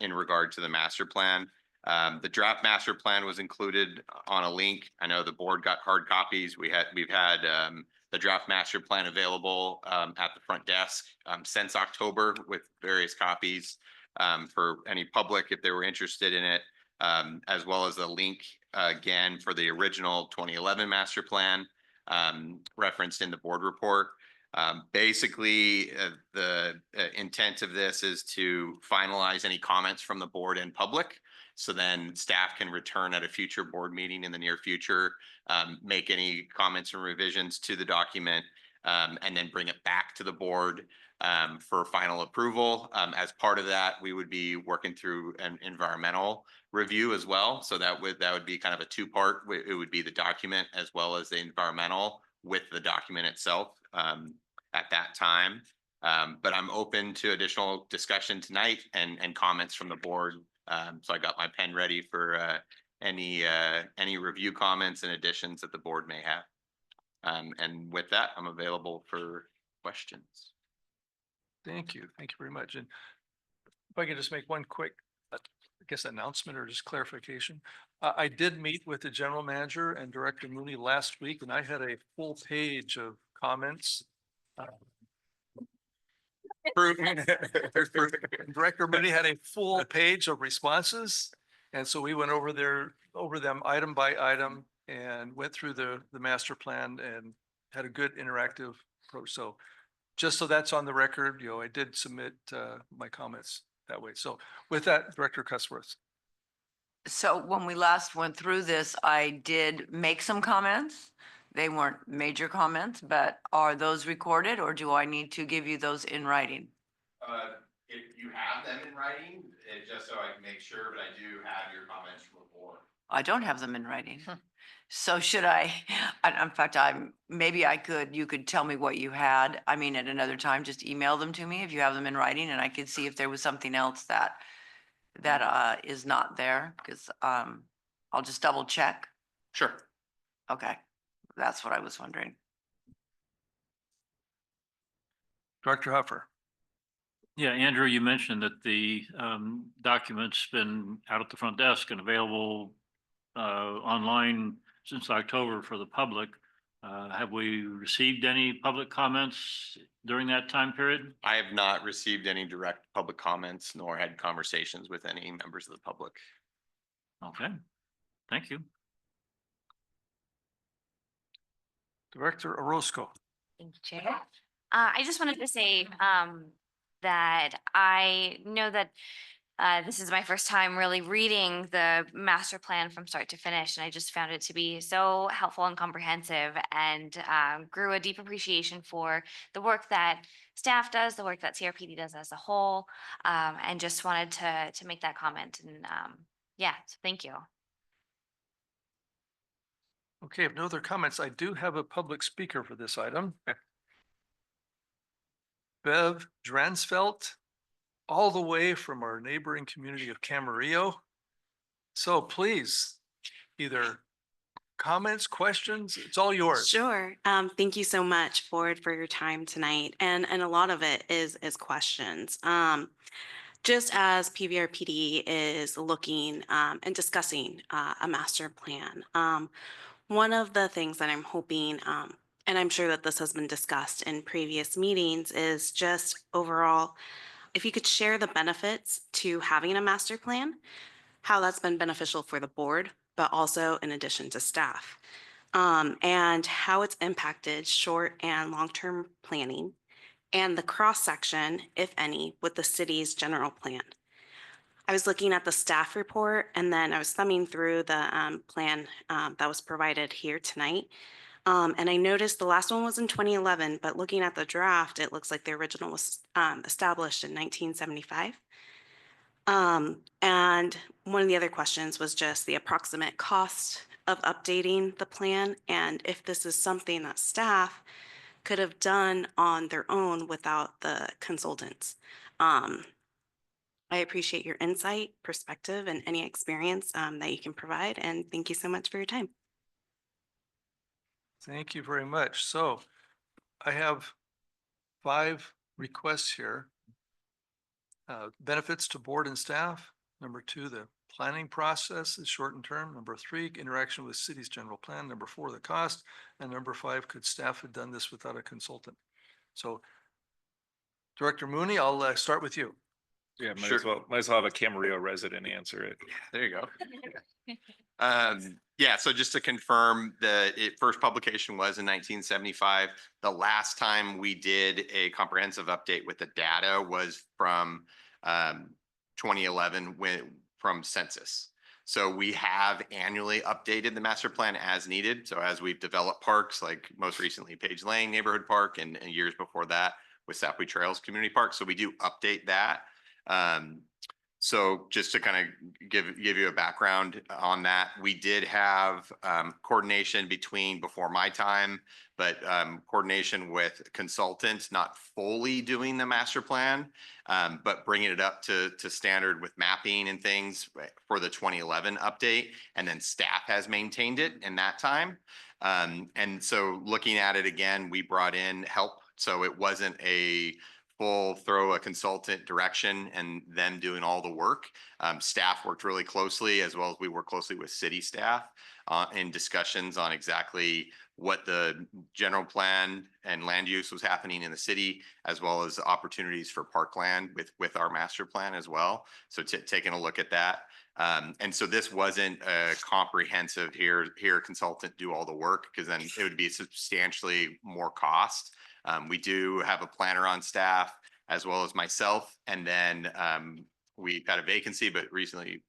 in regard to the master plan. The draft master plan was included on a link. I know the board got hard copies. We've had the draft master plan available at the front desk since October with various copies for any public if they were interested in it, as well as a link again for the original 2011 master plan referenced in the board report. Basically, the intent of this is to finalize any comments from the board in public. So then staff can return at a future board meeting in the near future, make any comments and revisions to the document, and then bring it back to the board for final approval. As part of that, we would be working through an environmental review as well. So that would be kind of a two-part. It would be the document as well as the environmental with the document itself at that time. But I'm open to additional discussion tonight and comments from the board. So I got my pen ready for any review comments and additions that the board may have. And with that, I'm available for questions. Thank you. Thank you very much. And if I could just make one quick, I guess, announcement or just clarification. I did meet with the general manager and Director Mooney last week, and I had a full page of comments. Director Mooney had a full page of responses. And so we went over them item by item and went through the master plan and had a good interactive approach. So just so that's on the record, I did submit my comments that way. So with that, Director Cuthworth. So when we last went through this, I did make some comments. They weren't major comments, but are those recorded or do I need to give you those in writing? If you have them in writing, just so I can make sure, but I do have your comments from before. I don't have them in writing. So should in fact, maybe you could tell me what you had. I mean, at another time, just email them to me if you have them in writing and I could see if there was something else that is not there, because I'll just double check. Sure. Okay, that's what I was wondering. Director Huffer. Yeah, Andrew, you mentioned that the document's been out at the front desk and available online since October for the public. Have we received any public comments during that time period? I have not received any direct public comments nor had conversations with any members of the public. Okay, thank you. Director Orozco. Thank you, Chair. I just wanted to say that I know that this is my first time really reading the master plan from start to finish, and I just found it to be so helpful and comprehensive, and grew a deep appreciation for the work that staff does, the work that CRPD does as a whole, and just wanted to make that comment. And yeah, so thank you. Okay, if no other comments, I do have a public speaker for this item. Bev Dransfeld, all the way from our neighboring community of Camarillo. So please, either comments, questions, it's all yours. Sure. Thank you so much, board, for your time tonight. And a lot of it is questions. Just as PVRPD is looking and discussing a master plan, one of the things that I'm hoping, and I'm sure that this has been discussed in previous meetings, is just overall, if you could share the benefits to having a master plan, how that's been beneficial for the board, but also in addition to staff, and how it's impacted short and long-term planning, and the cross-section, if any, with the city's general plan. I was looking at the staff report and then I was thumbing through the plan that was provided here tonight. And I noticed the last one was in 2011, but looking at the draft, it looks like the original was established in 1975. And one of the other questions was just the approximate cost of updating the plan, and if this is something that staff could have done on their own without the consultants. I appreciate your insight, perspective, and any experience that you can provide, and thank you so much for your time. Thank you very much. So I have 5 requests here. Benefits to board and staff. Number 2, the planning process is shortened term. Number 3, interaction with city's general plan. Number 4, the cost. And number 5, could staff have done this without a consultant? So Director Mooney, I'll start with you. Yeah, might Sure. might as well have a Camarillo resident answer it. There you go. Yeah, so just to confirm, first publication was in 1975. The last time we did a comprehensive update with the data was from 2011 from census. So we have annually updated the master plan as needed. So as we've developed parks, like most recently Page Lane Neighborhood Park and years before that with Sapwe Trails Community Park. So we do update that. So just to kind of give you a background on that, we did have coordination between before my time, but coordination with consultants, not fully doing the master plan, but bringing it up to standard with mapping and things for the 2011 update. And then staff has maintained it in that time. And so looking at it again, we brought in help. So it wasn't a full throw a consultant direction and them doing all the work. Staff worked really closely, as well as we work closely with city staff in discussions on exactly what the general plan and land use was happening in the city, as well as opportunities for parkland with our master plan as well. So taking a look at that. And so this wasn't a comprehensive here consultant do all the work, because then it would be substantially more cost. We do have a planner on staff as well as myself. And then we've had a vacancy, but recently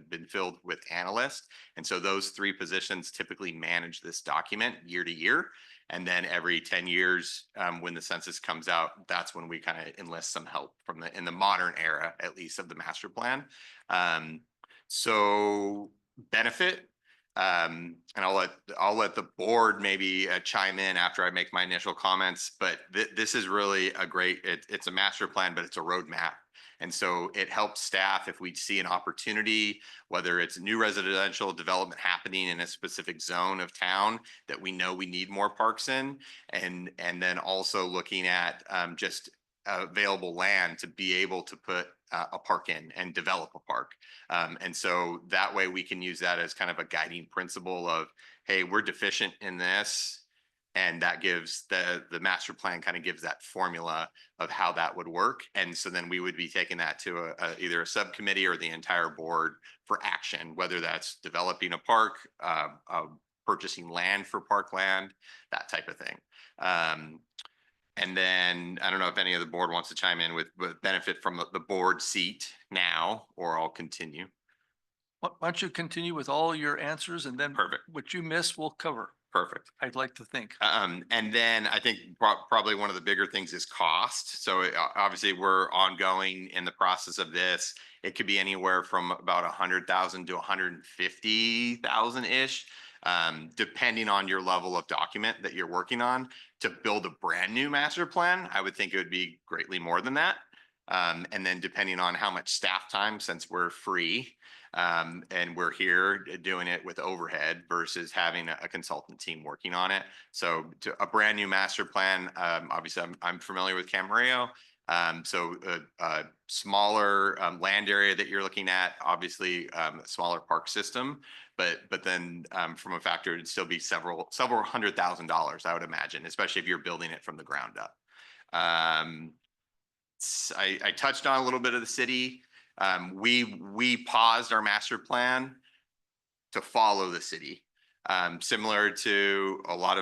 been filled with analyst. And so those three positions typically manage this document year to year. And then every 10 years, when the census comes out, that's when we kind of enlist some help from in the modern era, at least, of the master plan. So benefit. And I'll let the board maybe chime in after I make my initial comments, but this is really a great, it's a master plan, but it's a roadmap. And so it helps staff if we see an opportunity, whether it's new residential development happening in a specific zone of town that we know we need more parks in, and then also looking at just available land to be able to put a park in and develop a park. And so that way we can use that as kind of a guiding principle of, hey, we're deficient in this. And that gives the master plan kind of gives that formula of how that would work. And so then we would be taking that to either a subcommittee or the entire board for action, whether that's developing a park, purchasing land for parkland, that type of thing. And then I don't know if any of the board wants to chime in with benefit from the board seat now, or I'll continue. Why don't you continue with all your answers, and then Perfect. what you missed, we'll cover. Perfect. I'd like to think. And then I think probably one of the bigger things is cost. So obviously we're ongoing in the process of this. It could be anywhere from about 100,000 to 150,000 ish, depending on your level of document that you're working on. To build a brand new master plan, I would think it would be greatly more than that. And then depending on how much staff time, since we're free, and we're here doing it with overhead versus having a consultant team working on it. So to a brand new master plan, obviously I'm familiar with Camarillo. So a smaller land area that you're looking at, obviously a smaller park system, but then from a factor, it'd still be several $100,000, I would imagine, especially if you're building it from the ground up. I touched on a little bit of the city. We paused our master plan to follow the city. Similar to a lot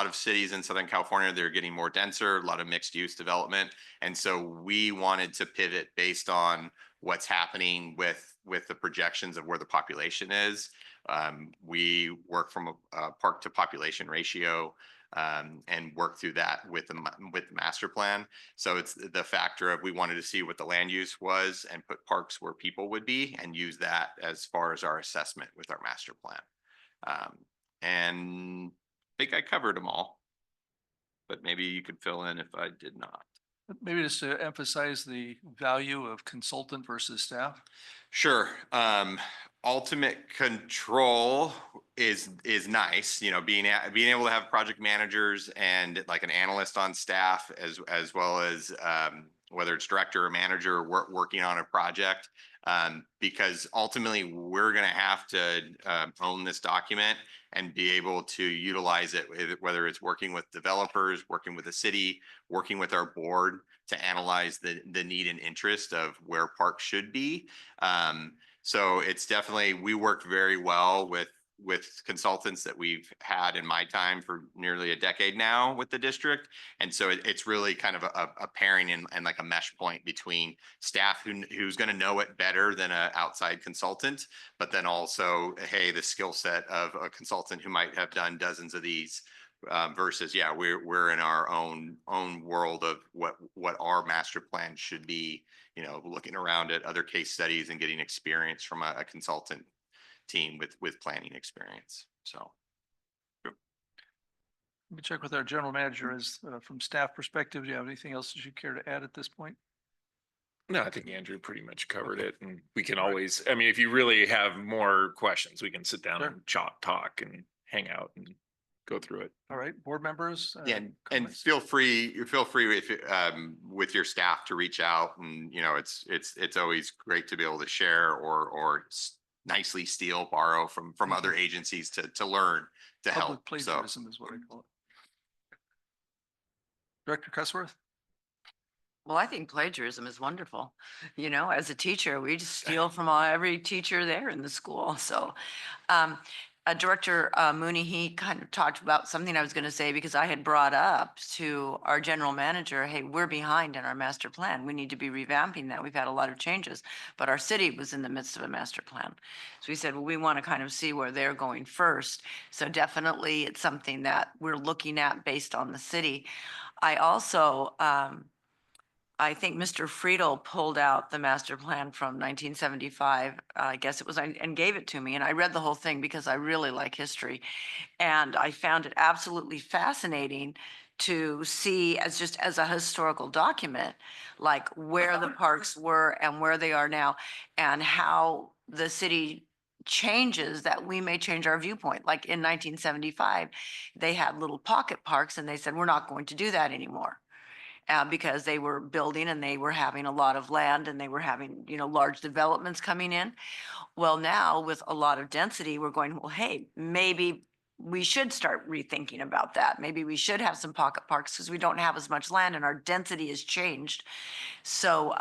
of cities in Southern California, they're getting more denser, a lot of mixed use development. And so we wanted to pivot based on what's happening with the projections of where the population is. We work from a park to population ratio, and work through that with the master plan. So it's the factor of we wanted to see what the land use was and put parks where people would be and use that as far as our assessment with our master plan. And I think I covered them all, but maybe you could fill in if I did not. Maybe just to emphasize the value of consultant versus staff. Sure. Ultimate control is nice, you know, being able to have project managers and like an analyst on staff as well as whether it's director or manager working on a project. Because ultimately we're going to have to own this document and be able to utilize it, whether it's working with developers, working with the city, working with our board to analyze the need and interest of where parks should be. So it's definitely, we worked very well with consultants that we've had in my time for nearly a decade now with the district. And so it's really kind of a pairing and like a mesh point between staff who's going to know it better than an outside consultant, but then also, hey, the skill set of a consultant who might have done dozens of these versus, yeah, we're in our own world of what our master plan should be, you know, looking around at other case studies and getting experience from a consultant team with planning experience. So. Let me check with our general manager as from staff perspective. Do you have anything else that you care to add at this point? No, I think Andrew pretty much covered it, and we can always, I mean, if you really have more questions, we can sit down Sure. and talk and hang out and go through it. All right, board members? Yeah, and comments? feel free with your staff to reach out, and you know, it's always great to be able to share or nicely steal, borrow from other agencies to learn, to Public help. So plagiarism is what I call it. Director Cussworth? Well, I think plagiarism is wonderful. You know, as a teacher, we just steal from every teacher there in the school. So, Director Mooney, he kind of talked about something I was going to say because I had brought up to our general manager, hey, we're behind in our master plan. We need to be revamping that. We've had a lot of changes, but our city was in the midst of a master plan. So we said, well, we want to kind of see where they're going first. So definitely it's something that we're looking at based on the city. I also, I think Mr. Friedel pulled out the master plan from 1975, I guess it was, and gave it to me. And I read the whole thing because I really like history. And I found it absolutely fascinating to see as just as a historical document, like where the parks were and where they are now and how the city changes that we may change our viewpoint. Like in 1975, they had little pocket parks and they said, we're not going to do that anymore. Because they were building and they were having a lot of land and they were having, you know, large developments coming in. Well, now with a lot of density, we're going, well, hey, maybe we should start rethinking about that. Maybe we should have some pocket parks because we don't have as much land and our density has changed. So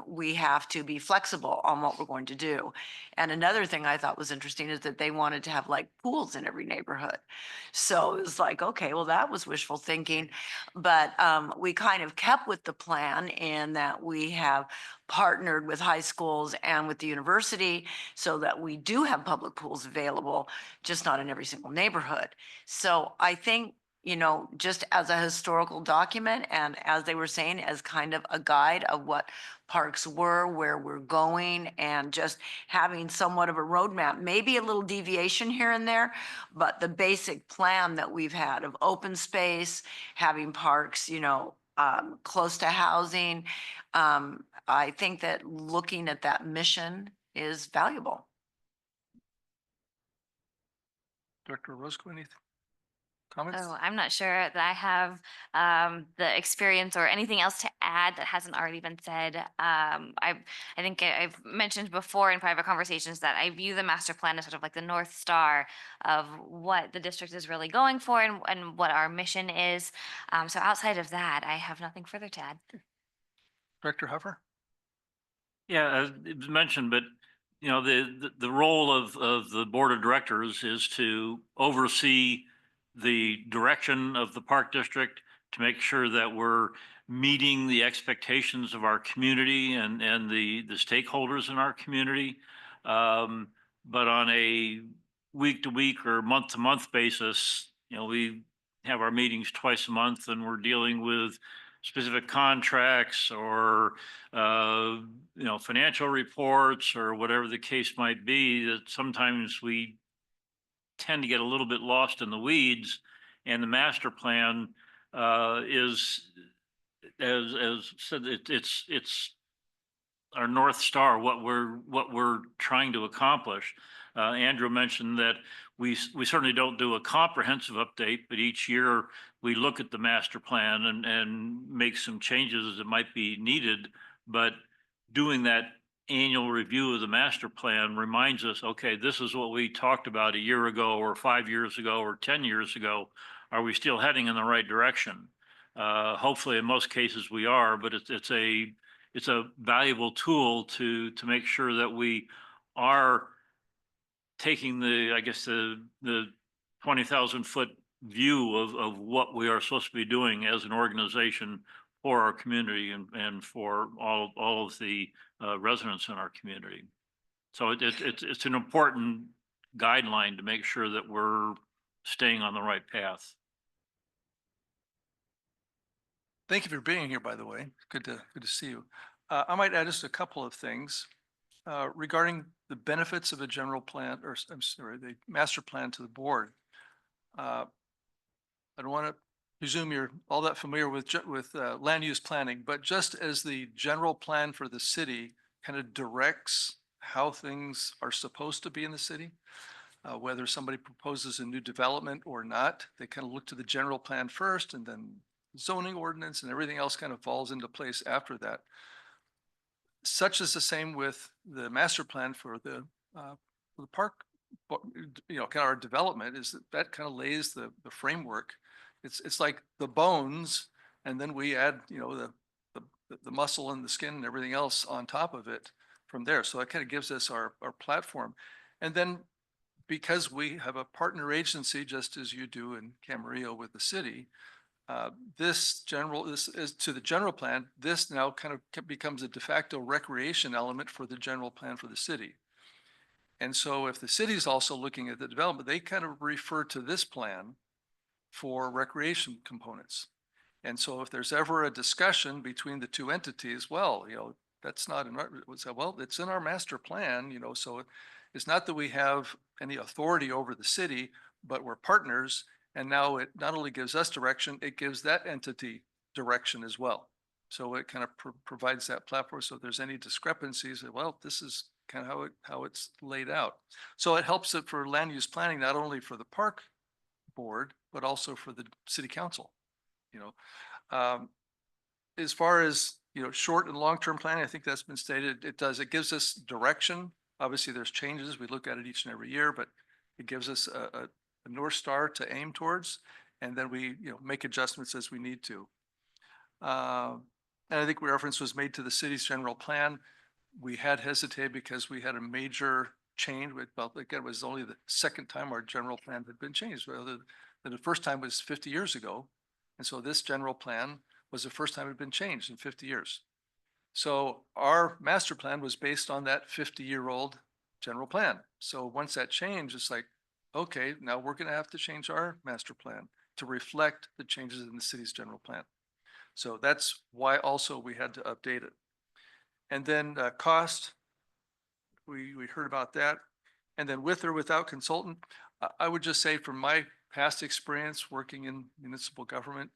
we have to be flexible on what we're going to do. And another thing I thought was interesting is that they wanted to have like pools in every neighborhood. So it was like, okay, well, that was wishful thinking. But we kind of kept with the plan in that we have partnered with high schools and with the university so that we do have public pools available, just not in every single neighborhood. So I think, you know, just as a historical document and as they were saying, as kind of a guide of what parks were, where we're going, and just having somewhat of a roadmap, maybe a little deviation here and there, but the basic plan that we've had of open space, having parks, you know, close to housing. I think that looking at that mission is valuable. Director Roscoe, anything? Comments? Oh, I'm not sure that I have the experience or anything else to add that hasn't already been said. I think I've mentioned before in private conversations that I view the master plan as sort of like the North Star of what the district is really going for and what our mission is. So outside of that, I have nothing further to add. Director Huffer? Yeah, as it was mentioned, but you know, the role of the board of directors is to oversee the direction of the park district, to make sure that we're meeting the expectations of our community and the stakeholders in our community. But on a week to week or month to month basis, you know, we have our meetings twice a month and we're dealing with specific contracts or you know, financial reports or whatever the case might be, that sometimes we tend to get a little bit lost in the weeds. And the master plan is, as said, it's our North Star, what we're trying to accomplish. Andrew mentioned that we certainly don't do a comprehensive update, but each year we look at the master plan and make some changes that might be needed. But doing that annual review of the master plan reminds us, okay, this is what we talked about a year ago or 5 years ago or 10 years ago. Are we still heading in the right direction? Hopefully, in most cases, we are, but it's a valuable tool to make sure that we are taking I guess, the 20,000 foot view of what we are supposed to be doing as an organization for our community and for all of the residents in our community. So it's an important guideline to make sure that we're staying on the right path. Thank you for being here, by the way. Good to see you. I might add just a couple of things regarding the benefits of a general plan, or I'm sorry, the master plan to the board. I don't want to presume you're all that familiar with land use planning, but just as the general plan for the city kind of directs how things are supposed to be in the city, whether somebody proposes a new development or not, they kind of look to the general plan first, and then zoning ordinance and everything else kind of falls into place after that. Such is the same with the master plan for the park, kind of our development is that kind of lays the framework. It's like the bones, and then we add, the muscle and the skin and everything else on top of it from there. So that kind of gives us our platform. And then because we have a partner agency, just as you do in Camarillo with the city, this is to the general plan. This now kind of becomes a de facto recreation element for the general plan for the city. And so if the city is also looking at the development, they kind of refer to this plan for recreation components. And so if there's ever a discussion between the two entities, well, that's not in our, well, it's in our master plan, so it's not that we have any authority over the city, but we're partners. And now it not only gives us direction, it gives that entity direction as well. So it kind of provides that platform. So if there's any discrepancies, well, this is kind of how it's laid out. So it helps it for land use planning, not only for the park board, but also for the city council. As far as short and long-term planning, I think that's been stated. It gives us direction. Obviously, there's changes. We look at it each and every year, but it gives us a North Star to aim towards, and then we make adjustments as we need to. And I think reference was made to the city's general plan. We had hesitated because we had a major change with, well, again, it was only the second time our general plan had been changed. Rather than the first time was 50 years ago. And so this general plan was the first time it had been changed in 50 years. So our master plan was based on that 50-year-old general plan. So once that changed, it's like, okay, now we're going to have to change our master plan to reflect the changes in the city's general plan. So that's why also we had to update it. And then cost, we heard about that. And then with or without consultant, I would just say from my past experience working in municipal government,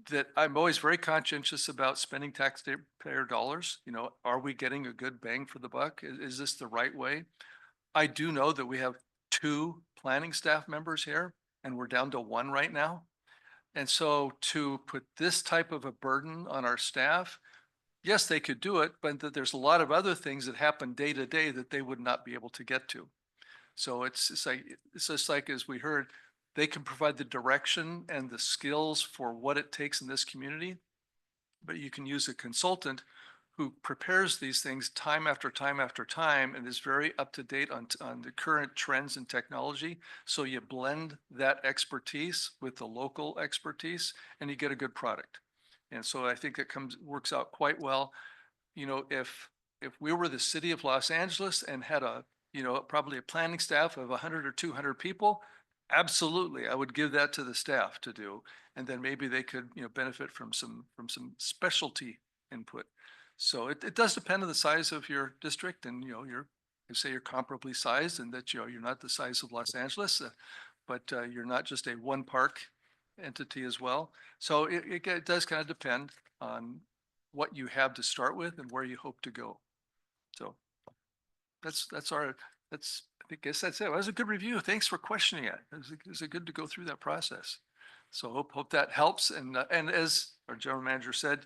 that I'm always very conscientious about spending taxpayer dollars. Are we getting a good bang for the buck? Is this the right way? I do know that we have 2 planning staff members here, and we're down to 1 right now. And so to put this type of a burden on our staff, yes, they could do it, but there's a lot of other things that happen day to day that they would not be able to get to. So it's just like, as we heard, they can provide the direction and the skills for what it takes in this community, but you can use a consultant who prepares these things time after time after time and is very up to date on the current trends in technology. So you blend that expertise with the local expertise and you get a good product. And so I think it works out quite well. If we were the city of Los Angeles and had probably a planning staff of 100 or 200 people, absolutely, I would give that to the staff to do. And then maybe they could, benefit from some specialty input. So it does depend on the size of your district, and you say you're comparably sized, and that you're not the size of Los Angeles, but you're not just a one park entity as well. So it does kind of depend on what you have to start with and where you hope to go. So I guess that's it. It was a good review. Thanks for questioning it. It was good to go through that process. So hope that helps. And as our general manager said,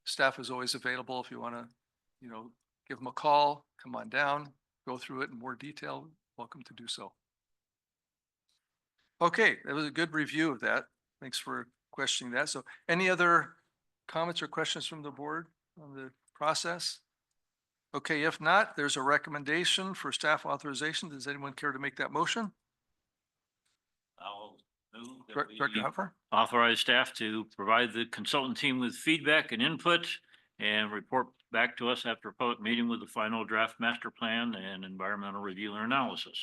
staff is always available if you want to, give them a call, come on down, go through it in more detail, welcome to do so. Okay, that was a good review of that. Thanks for questioning that. So any other comments or questions from the board on the process? Okay, if not, there's a recommendation for staff authorization. Does anyone care to make that motion? I'll move that Director we Huffer? authorize staff to provide the consultant team with feedback and input and report back to us after a public meeting with the final draft master plan and environmental review and analysis.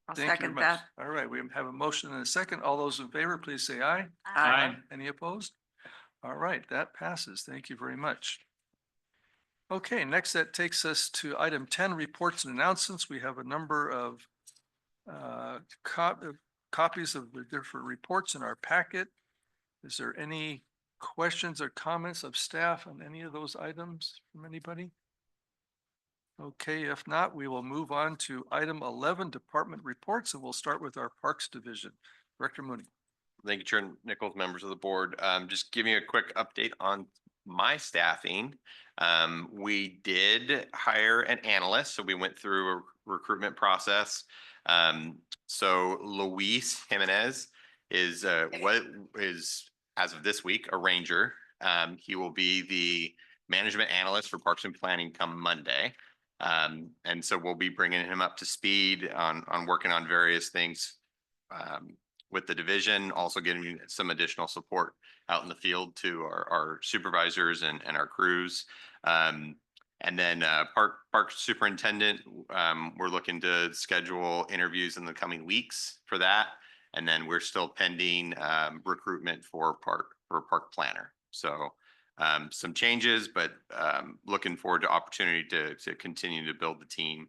I'll Thank you very second much. that. All right, we have a motion and a second. All those in favor, please say aye. Aye. Any opposed? All right, that passes. Thank you very much. Okay, next that takes us to item 10, reports and announcements. We have a number of copies of the different reports in our packet. Is there any questions or comments of staff on any of those items from anybody? Okay, if not, we will move on to item 11, department reports, and we'll start with our Parks Division. Director Mooney. Thank you, Chair Nichols, members of the board. Just giving a quick update on my staffing. We did hire an analyst, so we went through a recruitment process. So Luis Jimenez is as of this week, a ranger. He will be the management analyst for Parks and Planning come Monday. And so we'll be bringing him up to speed on working on various things with the division, also getting some additional support out in the field to our supervisors and our crews. And then park superintendent, we're looking to schedule interviews in the coming weeks for that. And then we're still pending recruitment for park planner. So some changes, but looking forward to opportunity to continue to build the team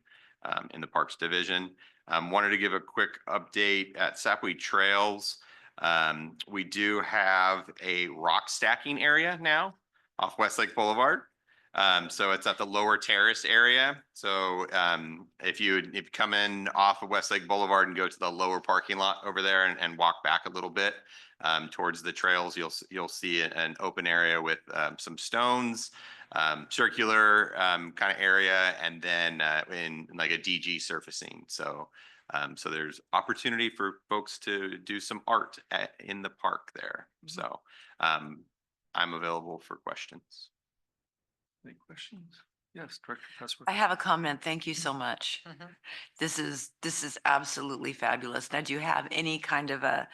in the Parks Division. Wanted to give a quick update at Sapweed Trails. We do have a rock stacking area now off Westlake Boulevard. So it's at the lower terrace area. So if you come in off of Westlake Boulevard and go to the lower parking lot over there and walk back a little bit towards the trails, you'll see an open area with some stones, circular kind of area, and then in like a DG surfacing. So there's opportunity for folks to do some art in the park there. So I'm available for questions. Any questions? Yes, Director Cuthbert. I have a comment. Thank you so much. Mhm. This is absolutely fabulous. Now, do you have any kind of a,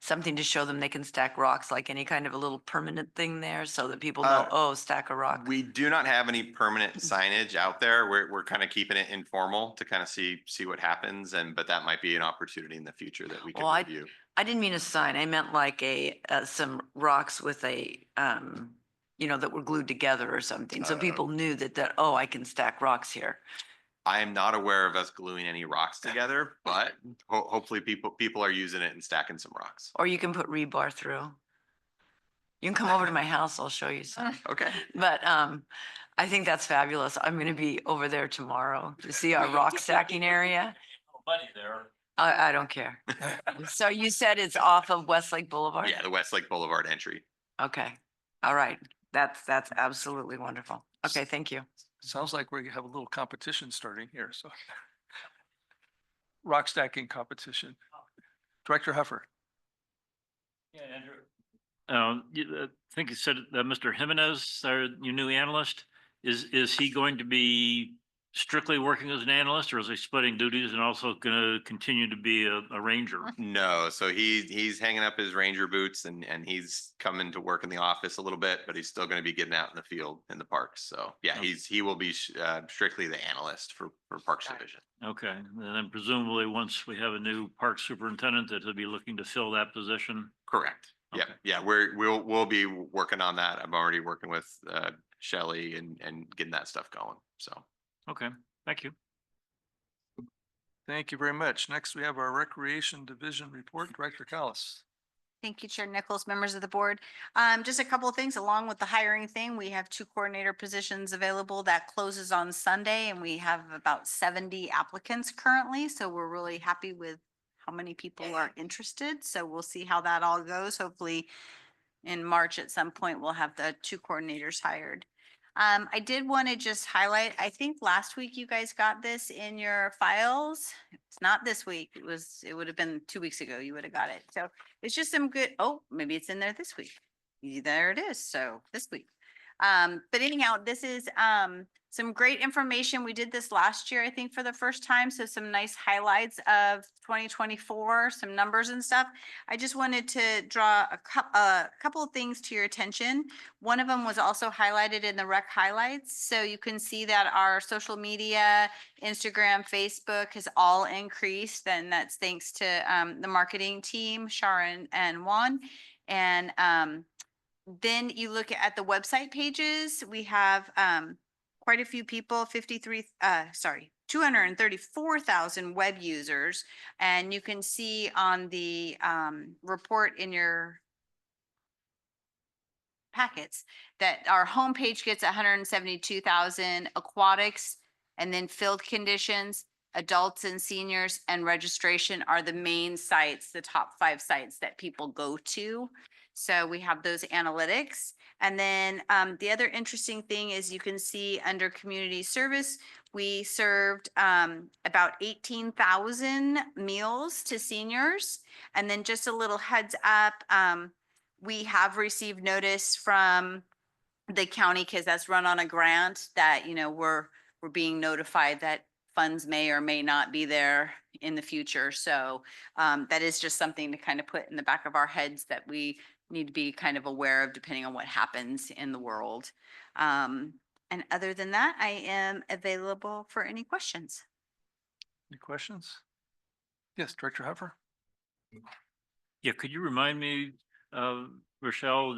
something to show them they can stack rocks, like any kind of a little permanent thing there so that people know, oh, stack a rock? We do not have any permanent signage out there. We're kind of keeping it informal to kind of see what happens, but that might be an opportunity in the future that we could Well, review. I didn't mean a sign. I meant like some rocks with a, that were glued together or something. So people knew that, oh, I can stack rocks here. I am not aware of us gluing any rocks together, but hopefully people are using it and stacking some rocks. Or you can put rebar through. You can come over to my house. I'll show you some. Okay. But I think that's fabulous. I'm going to be over there tomorrow to see our rock stacking area. Buddy there. I don't care. So you said it's off of Westlake Boulevard? Yeah, the Westlake Boulevard entry. Okay. All right. That's absolutely wonderful. Okay, thank you. Sounds like we have a little competition starting here, so. Rock stacking competition. Director Huffer. Yeah, Andrew. I think you said that Mr. Jimenez, your new analyst, is he going to be strictly working as an analyst, or is he splitting duties and also going to continue to be a ranger? No, so he's hanging up his ranger boots and he's coming to work in the office a little bit, but he's still going to be getting out in the field in the parks. So yeah, he will be strictly the analyst for Parks Division. Okay, and then presumably once we have a new park superintendent, that he'll be looking to fill that position. Correct. Yeah, Okay. yeah, we'll be working on that. I'm already working with Shelley and getting that stuff going. So. Okay, thank you. Thank you very much. Next, we have our Recreation Division report. Director Callis. Thank you, Chair Nichols, members of the board. Just a couple of things along with the hiring thing. We have 2 coordinator positions available that closes on Sunday, and we have about 70 applicants currently. So we're really happy with how many people are interested. So we'll see how that all goes. Hopefully in March at some point, we'll have the 2 coordinators hired. I did want to just highlight, I think last week you guys got this in your files. It's not this week. It would have been 2 weeks ago. You would have got it. So it's just some good, oh, maybe it's in there this week. There it is. So this week. But anyhow, this is, some great information. We did this last year, I think, for the first time. So some nice highlights of 2024, some numbers and stuff. I just wanted to draw a couple of things to your attention. One of them was also highlighted in the rec highlights. So you can see that our social media, Instagram, Facebook has all increased. And that's thanks to, the marketing team, Sharon and Juan. And, then you look at the website pages, we have quite a few people, 234,000 web users. And you can see on the report in your packets that our homepage gets 172,000, aquatics, and then field conditions, adults and seniors, and registration are the main sites, the top 5 sites that people go to. So we have those analytics. And then the other interesting thing is you can see under community service, we served about 18,000 meals to seniors. And then just a little heads up, we have received notice from the county, because that's run on a grant, that, we're being notified that funds may or may not be there in the future. So that is just something to kind of put in the back of our heads that we need to be kind of aware of depending on what happens in the world. And other than that, I am available for any questions. Any questions? Yes, Director Huffer? Yeah, could you remind me, Rochelle,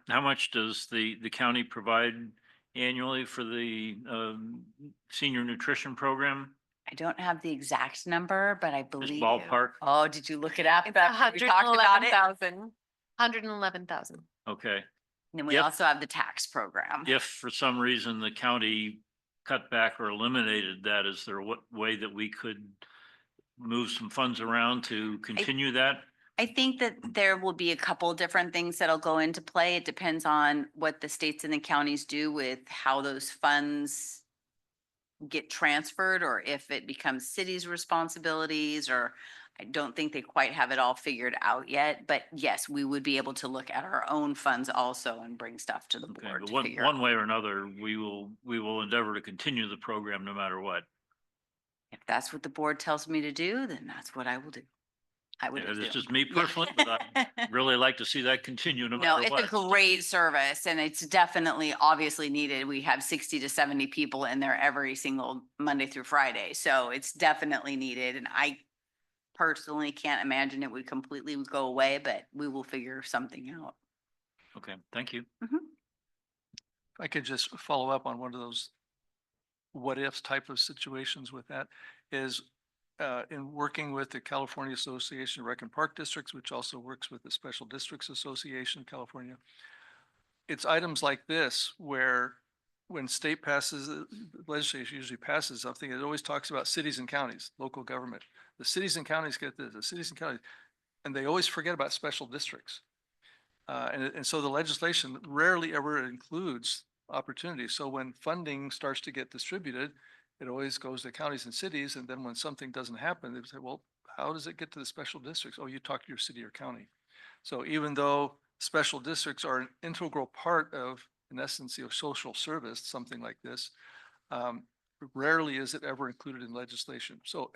how much does the county provide annually for the senior nutrition program? I don't have the exact number, but I Just believe. ballpark? Oh, did you look it up? It's after we talked about it? 111,000. Okay. And then we Yep. also have the tax program. If for some reason the county cut back or eliminated that, is there what way that we could move some funds around to continue that? I think that there will be a couple different things that'll go into play. It depends on what the states and the counties do with how those funds get transferred, or if it becomes cities' responsibilities, or I don't think they quite have it all figured out yet. But yes, we would be able to look at our own funds also and bring stuff to the Okay, board but to one figure out. way or another, we will endeavor to continue the program no matter what. If that's what the board tells me to do, then that's what I will do. I would And it's assume. just me personally, but I really like to see that continue no No, matter it's a what. great service, and it's definitely obviously needed. We have 60 to 70 people in there every single Monday through Friday. So it's definitely needed. And I personally can't imagine it would completely go away, but we will figure something out. Okay, thank you. If I could just follow up on one of those what ifs type of situations with that is in working with the California Association of Rec and Park Districts, which also works with the Special Districts Association of California. It's items like this where when state passes, legislation usually passes something, it always talks about cities and counties, local government. The cities and counties get this, the cities and counties, and they always forget about special districts. And so the legislation rarely ever includes opportunities. So when funding starts to get distributed, it always goes to counties and cities. And then when something doesn't happen, they say, well, how does it get to the special districts? Oh, you talk to your city or county. So even though special districts are an integral part of, in essence, of social service, something like this, rarely is it ever included in legislation. So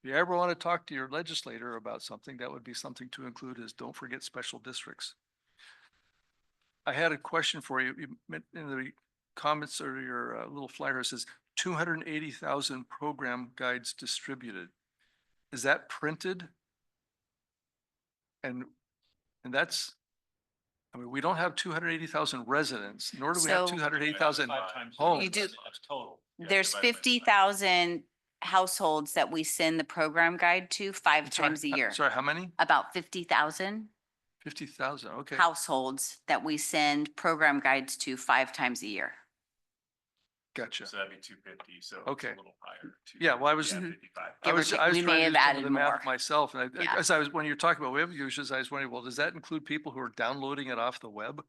if you ever want to talk to your legislator about something, that would be something to include is don't forget special districts. I had a question for you. In the comments or your little flyer, it says 280,000 program guides distributed. Is that printed? And that's, I mean, we don't have 280,000 residents, nor do we have So- 280,000 times homes. You do- That's total. There's 50,000 households that we send the program guide to 5 I'm sorry, times a year. Sorry, how many? About 50,000 50,000, okay. households that we send program guides to 5 times a year. Gotcha. So that'd be 250, so it's Okay. a little higher. Yeah, well, I was, Mhm. 55. I Give or was, take. I was We may trying to have do some of added the math more. myself, and Yeah. as I was, when you're talking about web users, I was wondering, well, does that include people who are downloading it off the web?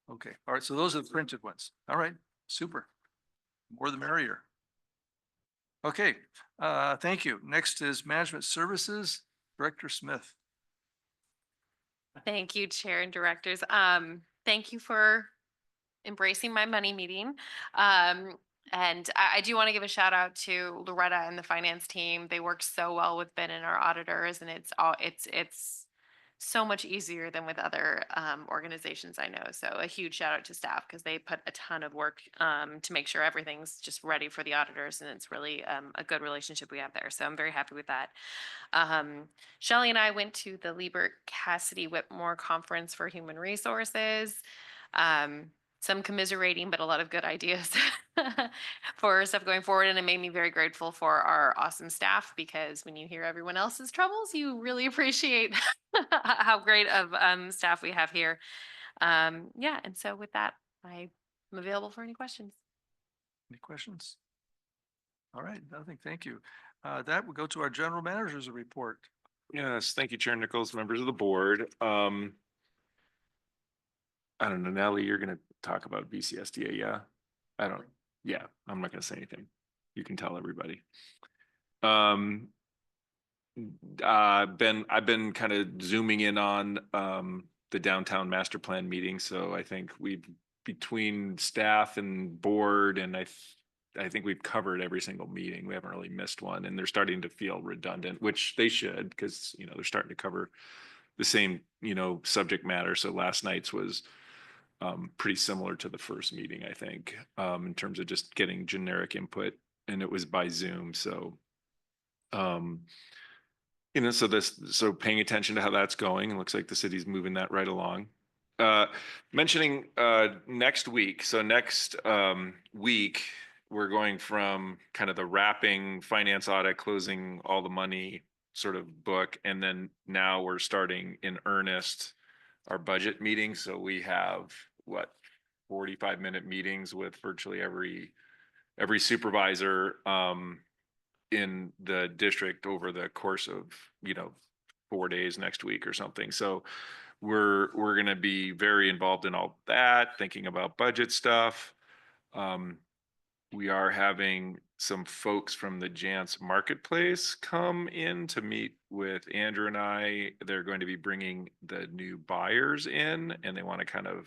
Okay. Okay, all right, so those are the printed ones. All right, super. More the merrier. Okay, thank you. Next is Management Services, Director Smith. Thank you, Chair and Directors. Thank you for embracing my money meeting. And I do want to give a shout out to Loretta and the finance team. They work so well with Ben and our auditors, and it's so much easier than with other organizations I know. So a huge shout out to staff because they put a ton of work to make sure everything's just ready for the auditors, and it's really a good relationship we have there. So I'm very happy with that. Shelley and I went to the Liebert Cassidy Whitmore Conference for Human Resources. Some commiserating, but a lot of good ideas for stuff going forward. And it made me very grateful for our awesome staff because when you hear everyone else's troubles, you really appreciate how great of staff we have here. Yeah, and so with that, I'm available for any questions. Any questions? All right, nothing, thank you. That will go to our general manager's report. Yes, thank you, Chair Nichols, members of the board. I don't know, Natalie, you're gonna talk about BCSDA, yeah? Yeah, I'm not gonna say anything. You can tell everybody. I've been kind of zooming in on the downtown master plan meeting, so I think we've between staff and board, and I think we've covered every single meeting. We haven't really missed one, and they're starting to feel redundant, which they should, because they're starting to cover the same subject matter. So last night's was pretty similar to the first meeting, I think, in terms of just getting generic input, and it was by Zoom. So, so paying attention to how that's going, it looks like the city's moving that right along. Mentioning next week. So next week, we're going from kind of the wrapping finance audit, closing all the money sort of book, and then now we're starting in earnest our budget meeting. So we have 45-minute meetings with virtually every supervisor in the district over the course of 4 days next week or something. So we're going to be very involved in all that, thinking about budget stuff. We are having some folks from the Jantz Marketplace come in to meet with Andrew and I. They're going to be bringing the new buyers in, and they want to kind of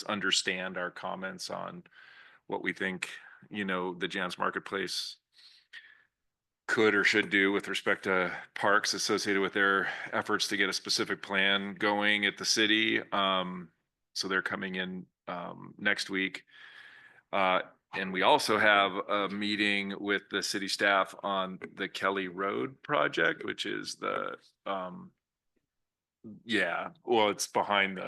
understand our comments on what we think, the Jantz Marketplace could or should do with respect to parks associated with their efforts to get a specific plan going at the city. So they're coming in next week. And we also have a meeting with the city staff on the Kelly Road project, which is it's behind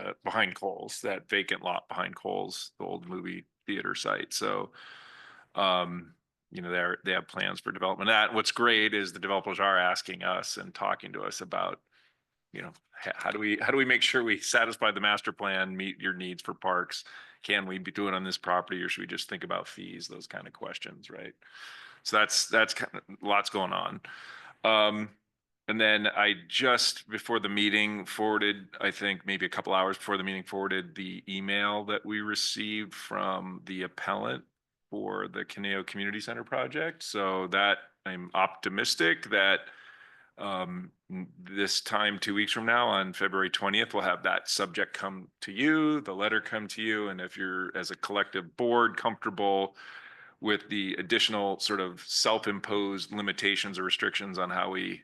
Kohl's, that vacant lot behind Kohl's, the old movie theater site. So, they have plans for development. What's great is the developers are asking us and talking to us about, how do we make sure we satisfy the master plan, meet your needs for parks? Can we be doing on this property, or should we just think about fees? Those kind of questions, right? So that's kind of lots going on. And then I just before the meeting forwarded, I think maybe a couple hours before the meeting, forwarded the email that we received from the appellant for the Conejo Community Center project. So that I'm optimistic that this time 2 weeks from now on February 20th, we'll have that subject come to you, the letter come to you. And if you're, as a collective board, comfortable with the additional sort of self-imposed limitations or restrictions on how we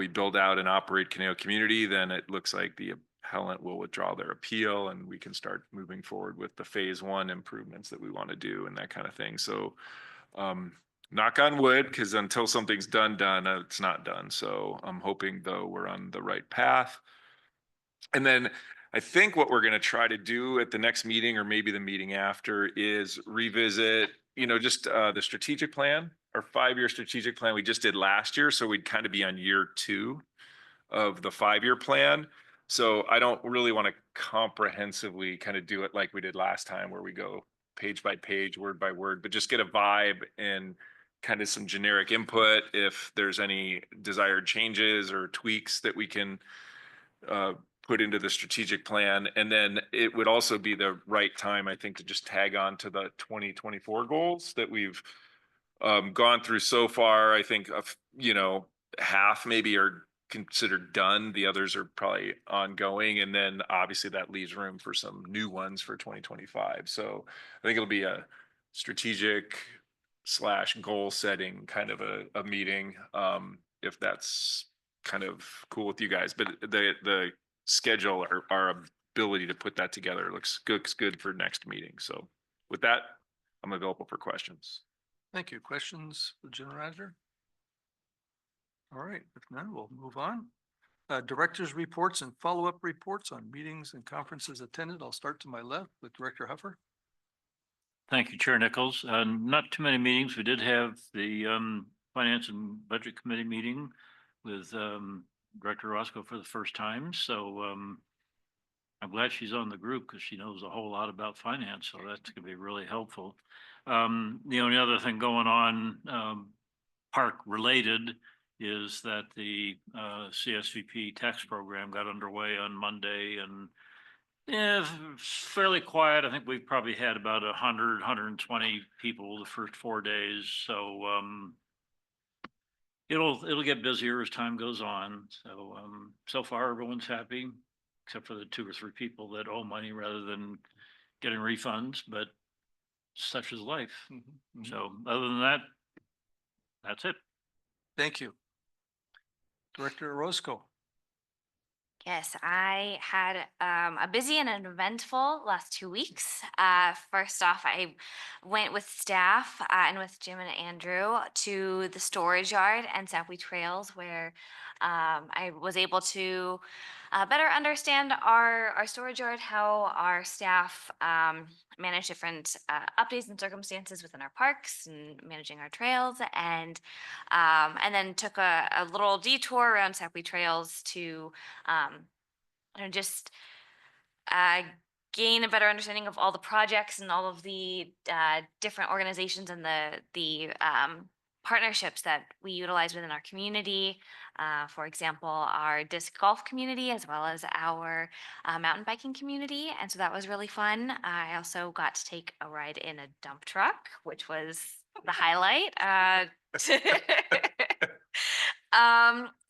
build out and operate Conejo Community, then it looks like the appellant will withdraw their appeal and we can start moving forward with the phase 1 improvements that we want to do and that kind of thing. So knock on wood, because until something's done, it's not done. So I'm hoping, though, we're on the right path. And then I think what we're going to try to do at the next meeting, or maybe the meeting after, is revisit, just the strategic plan, our 5-year strategic plan we just did last year. So we'd kind of be on year 2 of the 5-year plan. So I don't really want to comprehensively kind of do it like we did last time, where we go page by page, word by word, but just get a vibe and kind of some generic input. If there's any desired changes or tweaks that we can put into the strategic plan. And then it would also be the right time, I think, to just tag on to the 2024 goals that we've gone through so far. I think, half maybe are considered done. The others are probably ongoing. And then obviously that leaves room for some new ones for 2025. So I think it'll be a strategic / goal setting kind of a meeting, if that's kind of cool with you guys. But the schedule, our ability to put that together looks good for next meeting. So with that, I'm available for questions. Thank you. Questions for General Manager? All right, if none, we'll move on. Directors' reports and follow-up reports on meetings and conferences attended. I'll start to my left with Director Huffer. Thank you, Chair Nichols. Not too many meetings. We did have the Finance and Budget Committee meeting with Director Roscoe for the first time. So I'm glad she's on the group because she knows a whole lot about finance. So that's going to be really helpful. The only other thing going on park related is that the CSVP tax program got underway on Monday, and yeah, fairly quiet. I think we've probably had about 120 people the first 4 days. So it'll get busier as time goes on. So so far everyone's happy, except for the 2 or 3 people that owe money rather than getting refunds, but such is life. So other than that, that's it. Thank you. Director Roscoe. Yes, I had a busy and an eventful last 2 weeks. First off, I went with staff and with Jim and Andrew to the storage yard and Sapwe Trails, where I was able to better understand our storage yard, how our staff manage different updates and circumstances within our parks and managing our trails, and then took a little detour around Sapwe Trails to just gain a better understanding of all the projects and all of the different organizations and the partnerships that we utilize within our community. For example, our disc golf community, as well as our mountain biking community. And so that was really fun. I also got to take a ride in a dump truck, which was the highlight.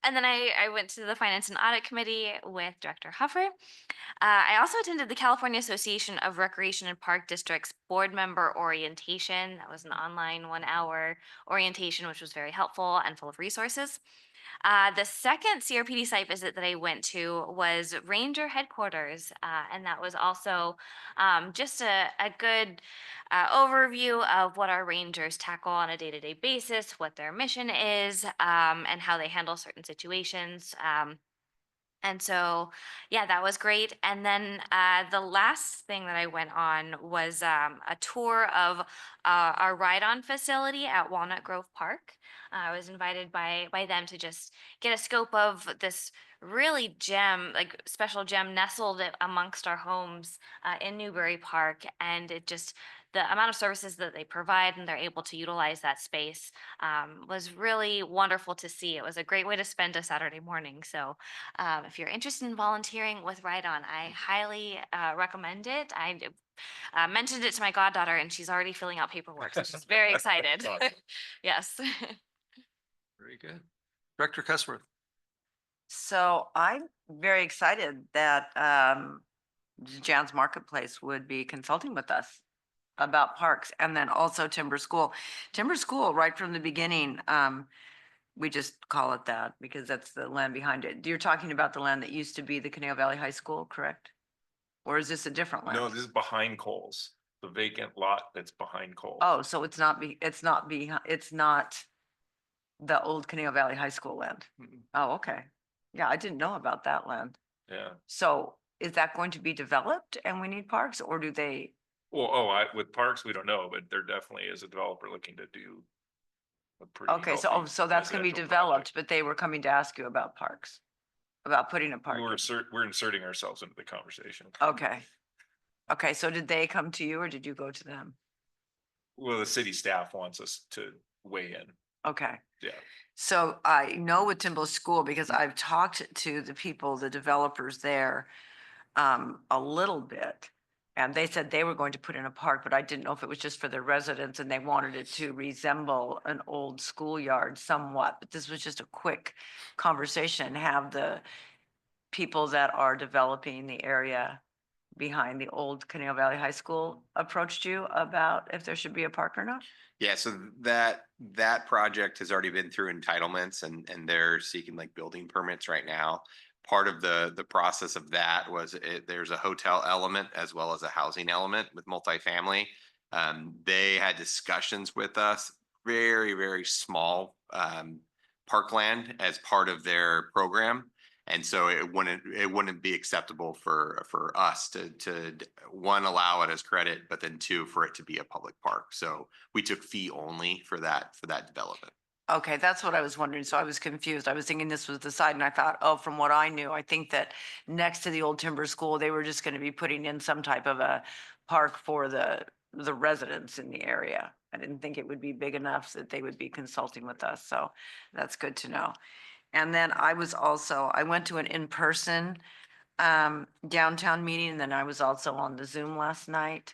And then I went to the Finance and Audit Committee with Director Huffer. I also attended the California Association of Recreation and Park Districts board member orientation. That was an online 1-hour orientation, which was very helpful and full of resources. The second CRPD site visit that I went to was Ranger headquarters, and that was also just a good overview of what our rangers tackle on a day-to-day basis, what their mission is, and how they handle certain situations. And so, yeah, that was great. And then the last thing that I went on was a tour of our ride-on facility at Walnut Grove Park. I was invited by them to just get a scope of this really special gem nestled amongst our homes in Newbury Park. And the amount of services that they provide and they're able to utilize that space was really wonderful to see. It was a great way to spend a Saturday morning. So if you're interested in volunteering with Ride On, I highly recommend it. I mentioned it to my goddaughter and she's already filling out paperwork. So she's very excited. Yes. Very good. Director Cussworth. So I'm very excited that Jan's Marketplace would be consulting with us about parks, and then also Timber School. Timber School, right from the beginning, we just call it that because that's the land behind it. You're talking about the land that used to be the Conejo Valley High School, correct? Or is this a different land? No, this is behind Coles, the vacant lot that's behind Coles. Oh, so it's not the old Conejo Valley High School land. Oh, okay. Yeah, I didn't know about that land. Yeah. So is that going to be developed and we need parks, or do they? Well, with parks, we don't know, but there definitely is a developer looking to do a pretty Okay, healthy so that's gonna be residential developed, project. but they were coming to ask you about parks, about putting a park. We're inserting ourselves into the conversation. Okay. Okay, so did they come to you or did you go to them? Well, the city staff wants us to weigh in. Okay. Yeah. So I know with Timbo School, because I've talked to the people, the developers there, a little bit. And they said they were going to put in a park, but I didn't know if it was just for their residents and they wanted it to resemble an old schoolyard somewhat. But this was just a quick conversation. Have the people that are developing the area behind the old Conejo Valley High School approached you about if there should be a park or not? Yeah, so that project has already been through entitlements and they're seeking like building permits right now. Part of the process of that was there's a hotel element as well as a housing element with multifamily. They had discussions with us, very, very small parkland as part of their program. And so it wouldn't be acceptable for us to one, allow it as credit, but then two, for it to be a public park. So we took fee only for that development. Okay, that's what I was wondering. So I was confused. I was thinking this was the side and I thought, oh, from what I knew, I think that next to the old timber school, they were just going to be putting in some type of a park for the residents in the area. I didn't think it would be big enough that they would be consulting with us. So that's good to know. And then I went to an in-person downtown meeting, and then I was also on the Zoom last night,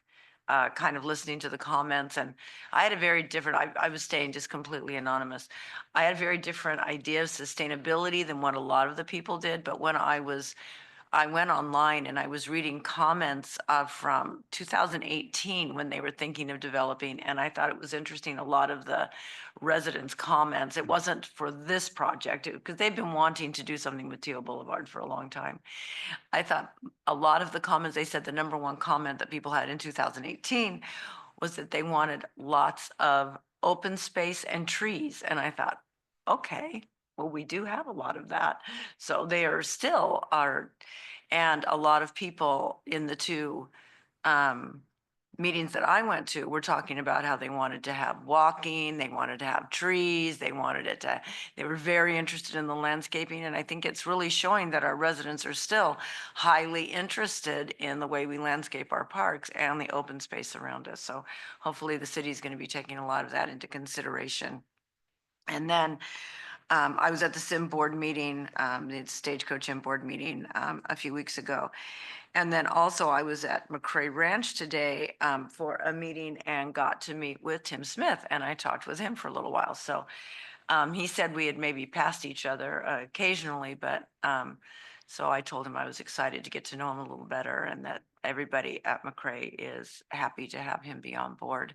kind of listening to the comments, and I had a very different, I was staying just completely anonymous. I had a very different idea of sustainability than what a lot of the people did, but when I went online and I was reading comments from 2018 when they were thinking of developing, and I thought it was interesting. A lot of the residents' comments, it wasn't for this project because they've been wanting to do something with Teal Boulevard for a long time. I thought a lot of the comments, they said the number one comment that people had in 2018 was that they wanted lots of open space and trees. And I thought, okay, well, we do have a lot of that. So they are still are, and a lot of people in the two meetings that I went to were talking about how they wanted to have walking, they wanted to have trees, they were very interested in the landscaping. And I think it's really showing that our residents are still highly interested in the way we landscape our parks and the open space around us. So hopefully the city is going to be taking a lot of that into consideration. And then I was at the SIM board meeting, the Stagecoach M board meeting a few weeks ago. And then also I was at McCray Ranch today for a meeting and got to meet with Tim Smith, and I talked with him for a little while. So he said we had maybe passed each other occasionally, but so I told him I was excited to get to know him a little better and that everybody at McCray is happy to have him be on board.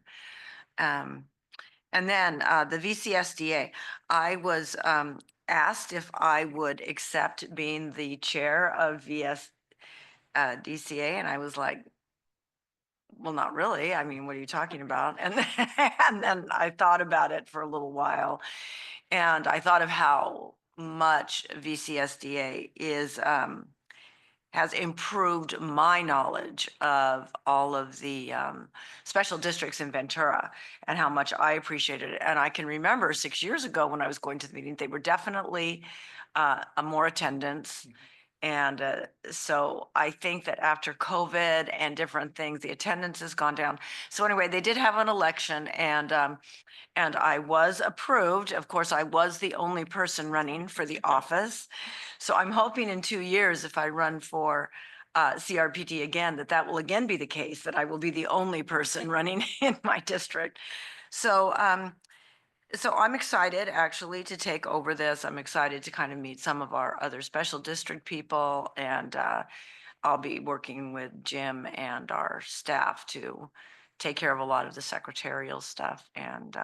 And then the VCSDA, I was asked if I would accept being the chair of DCA, and I was like, well, not really. I mean, what are you talking about? And then I thought about it for a little while, and I thought of how much VCSDA has improved my knowledge of all of the special districts in Ventura and how much I appreciated it. And I can remember 6 years ago when I was going to the meeting, they were definitely a more attendance. And so I think that after COVID and different things, the attendance has gone down. So anyway, they did have an election and I was approved. Of course, I was the only person running for the office. So I'm hoping in 2 years, if I run for CRPD again, that will again be the case, that I will be the only person running in my district. So so I'm excited actually to take over this. I'm excited to kind of meet some of our other special district people, and I'll be working with Jim and our staff to take care of a lot of the secretarial stuff. And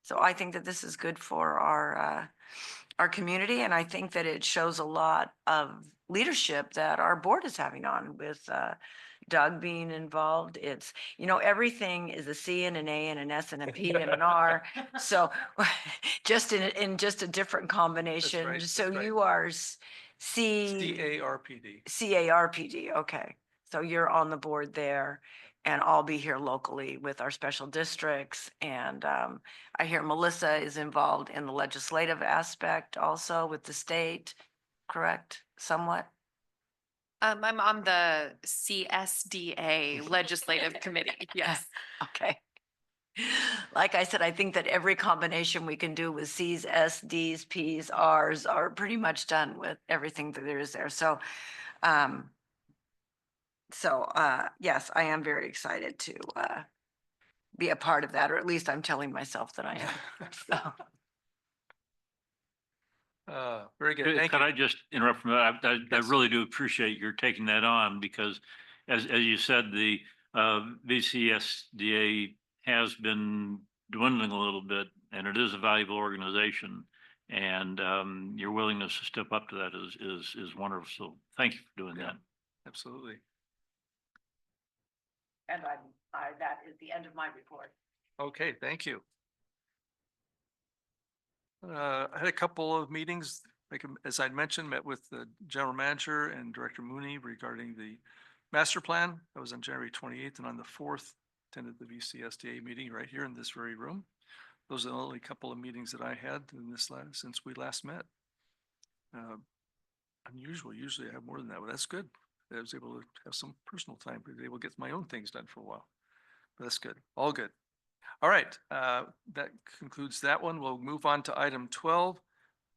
so I think that this is good for our community, and I think that it shows a lot of leadership that our board is having on with Doug being involved. It's, everything is a C and an A and an S and a P and an R. So just in just a different combination. right, So that's right. you are C. CARPD. CARPD, okay. So you're on the board there, and I'll be here locally with our special districts. And I hear Melissa is involved in the legislative aspect also with the state, correct? Somewhat? I'm on the CSDA Legislative Committee. Yes. Okay. Like I said, I think that every combination we can do with Cs, S, Ds, Ps, Rs are pretty much done with everything that there is there. Um, yes, I am very excited to, be a part of that, or at least I'm telling myself that I am. So, Very good. Could Thank could you. I just interrupt from that? I Yes. really do appreciate your taking that on because as you said, the VCSDA has been dwindling a little bit and it is a valuable organization. And your willingness to step up to that is wonderful. So thank you for doing Yeah. that. Absolutely. and that is the end of my report. Okay, thank you. I had a couple of meetings, like, as I'd mentioned, met with the general manager and Director Mooney regarding the master plan. That was on January 28th, and on the 4th, attended the VCSDA meeting right here in this very room. Those are the only couple of meetings that I had in this since we last met. Unusual, usually I have more than that, but that's good. I was able to have some personal time, be able to get my own things done for a while. But that's good, all good. All right, that concludes that one. We'll move on to item 12,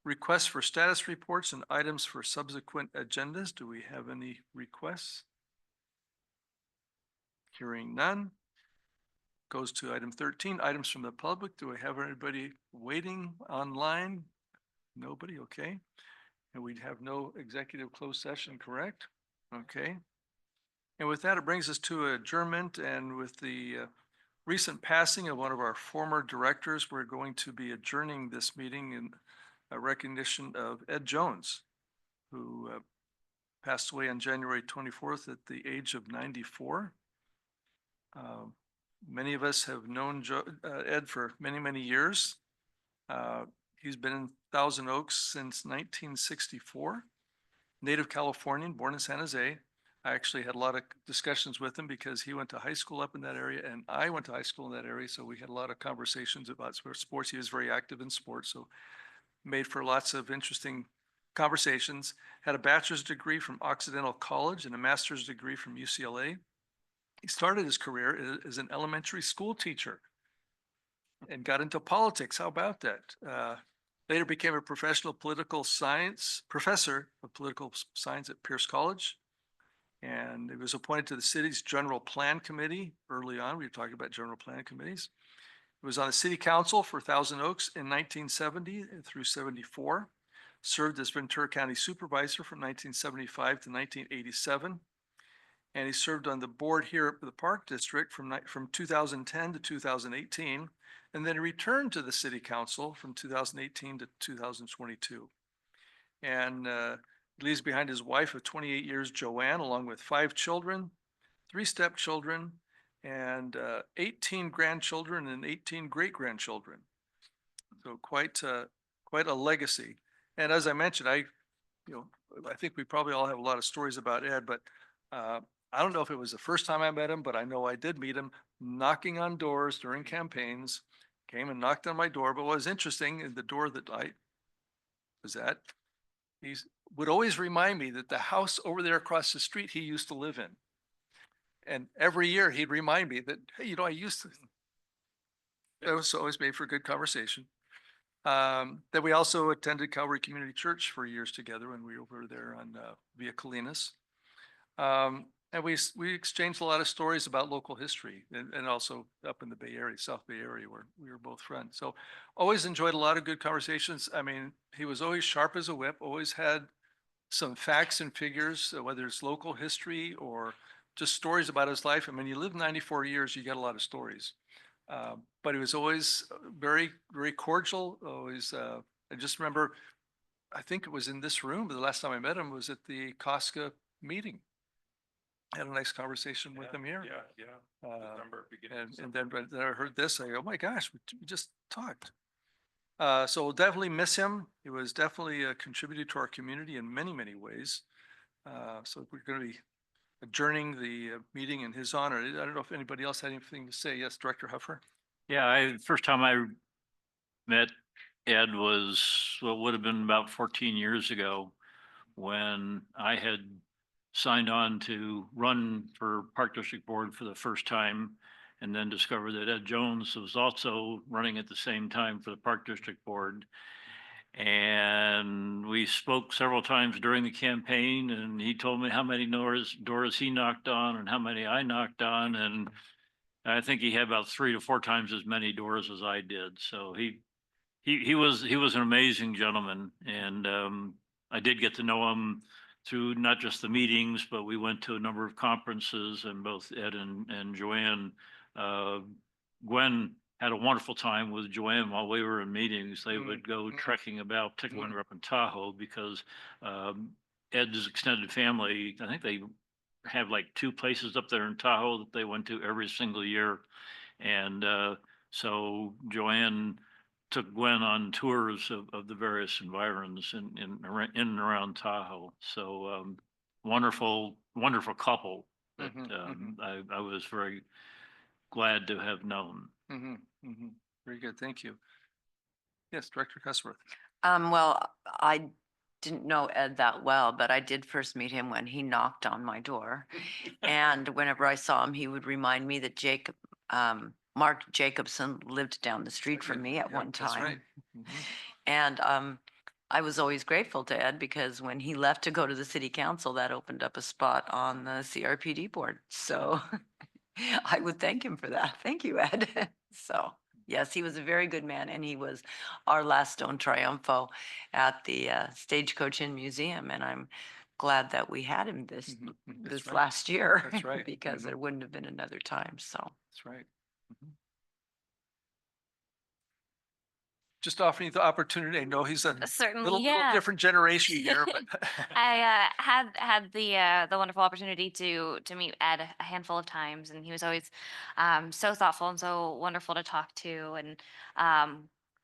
requests for status reports and items for subsequent agendas. Do we have any requests? Hearing none. Goes to item 13, items from the public. Do we have anybody waiting online? Nobody, okay. And we'd have no executive closed session, correct? Okay. And with that, it brings us to adjournment, and with the recent passing of one of our former directors, we're going to be adjourning this meeting in recognition of Ed Jones, who passed away on January 24th at the age of 94. Many of us have known Ed for many, many years. He's been in Thousand Oaks since 1964, native Californian, born in San Jose. I actually had a lot of discussions with him because he went to high school up in that area and I went to high school in that area. So we had a lot of conversations about sports. He was very active in sports, so made for lots of interesting conversations. Had a bachelor's degree from Occidental College and a master's degree from UCLA. He started his career as an elementary school teacher and got into politics. How about that? Later became a professional political science professor of political science at Pierce College. And he was appointed to the city's general plan committee early on. We were talking about general plan committees. He was on the city council for Thousand Oaks in 1970 through 74. Served as Ventura County supervisor from 1975 to 1987. And he served on the board here at the Park District from 2010 to 2018. And then he returned to the city council from 2018 to 2022. And leaves behind his wife of 28 years, Joanne, along with 5 children, 3 stepchildren, and 18 grandchildren and 18 great-grandchildren. So quite a legacy. And as I mentioned, I think we probably all have a lot of stories about Ed, but I don't know if it was the first time I met him, but I know I did meet him knocking on doors during campaigns, came and knocked on my door. But what was interesting, the door that I was at, he would always remind me that the house over there across the street he used to live in. And every year he'd remind me that, hey, I used to. That was always made for good conversation. Then we also attended Calvary Community Church for years together when we were over there on Via Colinas. And we exchanged a lot of stories about local history and also up in the Bay Area, South Bay Area, where we were both friends. So always enjoyed a lot of good conversations. I mean, he was always sharp as a whip, always had some facts and figures, whether it's local history or just stories about his life. I mean, you live 94 years, you get a lot of stories. But he was always very, very cordial. Always, I just remember, I think it was in this room, but the last time I met him was at the Costco meeting. Had a nice conversation with him here. And then I heard this, I go, oh my gosh, we just talked. So we'll definitely miss him. He was definitely a contributor to our community in many, many ways. So we're going to be adjourning the meeting in his honor. I don't know if anybody else had anything to say. Yes, Director Huffer. Yeah, first time I met Ed was what would have been about 14 years ago when I had signed on to run for Park District Board for the first time. and then discovered that Ed Jones was also running at the same time for the Park District Board. And we spoke several times during the campaign, and he told me how many doors he knocked on and how many I knocked on. And I think he had about 3 to 4 times as many doors as I did. So he was an amazing gentleman. And I did get to know him through not just the meetings, but we went to a number of conferences, and both Ed and Joanne, Gwen had a wonderful time with Joanne while we were in meetings. They would go trekking about, particularly when we were up in Tahoe, because Ed's extended family, I think they have like 2 places up there in Tahoe that they went to every single year. And so Joanne took Gwen on tours of the various environs in and around Tahoe. So wonderful couple that I was very glad to have known. Very good. Thank you. Yes, Director Cuthbert. Well, I didn't know Ed that well, but I did first meet him when he knocked on my door. And whenever I saw him, he would remind me that Mark Jacobson lived down the street from me at Yeah, one that's time. right. And I was always grateful to Ed because when he left to go to the city council, that opened up a spot on the CRPD board. So I would thank him for that. Thank you, Ed. So, yes, he was a very good man, and he was our last Stone Triumpho at the Stagecoach Inn Museum, and I'm glad that we had him this That's right. last year. That's right. Because there wouldn't have been another time, so. That's right. Just offering you the opportunity. I know he's a Certainly, little yeah. different generation here, but I had the wonderful opportunity to meet Ed a handful of times, and he was always so thoughtful and so wonderful to talk to. And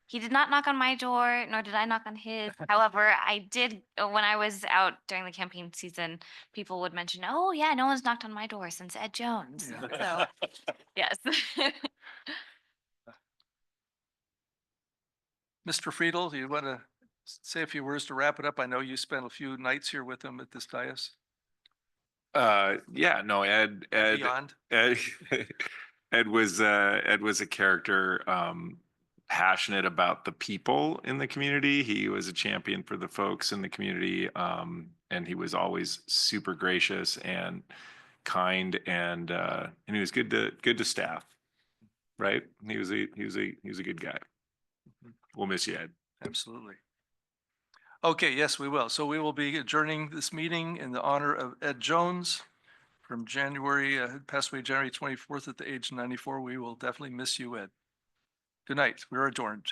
he did not knock on my door, nor did I knock on his. However, I did when I was out during the campaign season. People would mention, "Oh yeah, no one's knocked on my door since Ed Jones." Yeah. So yes. Mr. Friedel, do you want to say a few words to wrap it up? I know you spent a few nights here with him at this dais. Yeah, no, Beyond. Ed was a character, passionate about the people in the community. He was a champion for the folks in the community. And he was always super gracious and kind, and he was good to staff. Right? He was a good guy. We'll miss you, Ed. Absolutely. Okay, yes, we will. So we will be adjourning this meeting in the honor of Ed Jones from passed away January 24th at the age of 94. We will definitely miss you, Ed. Good night. We're adjourned.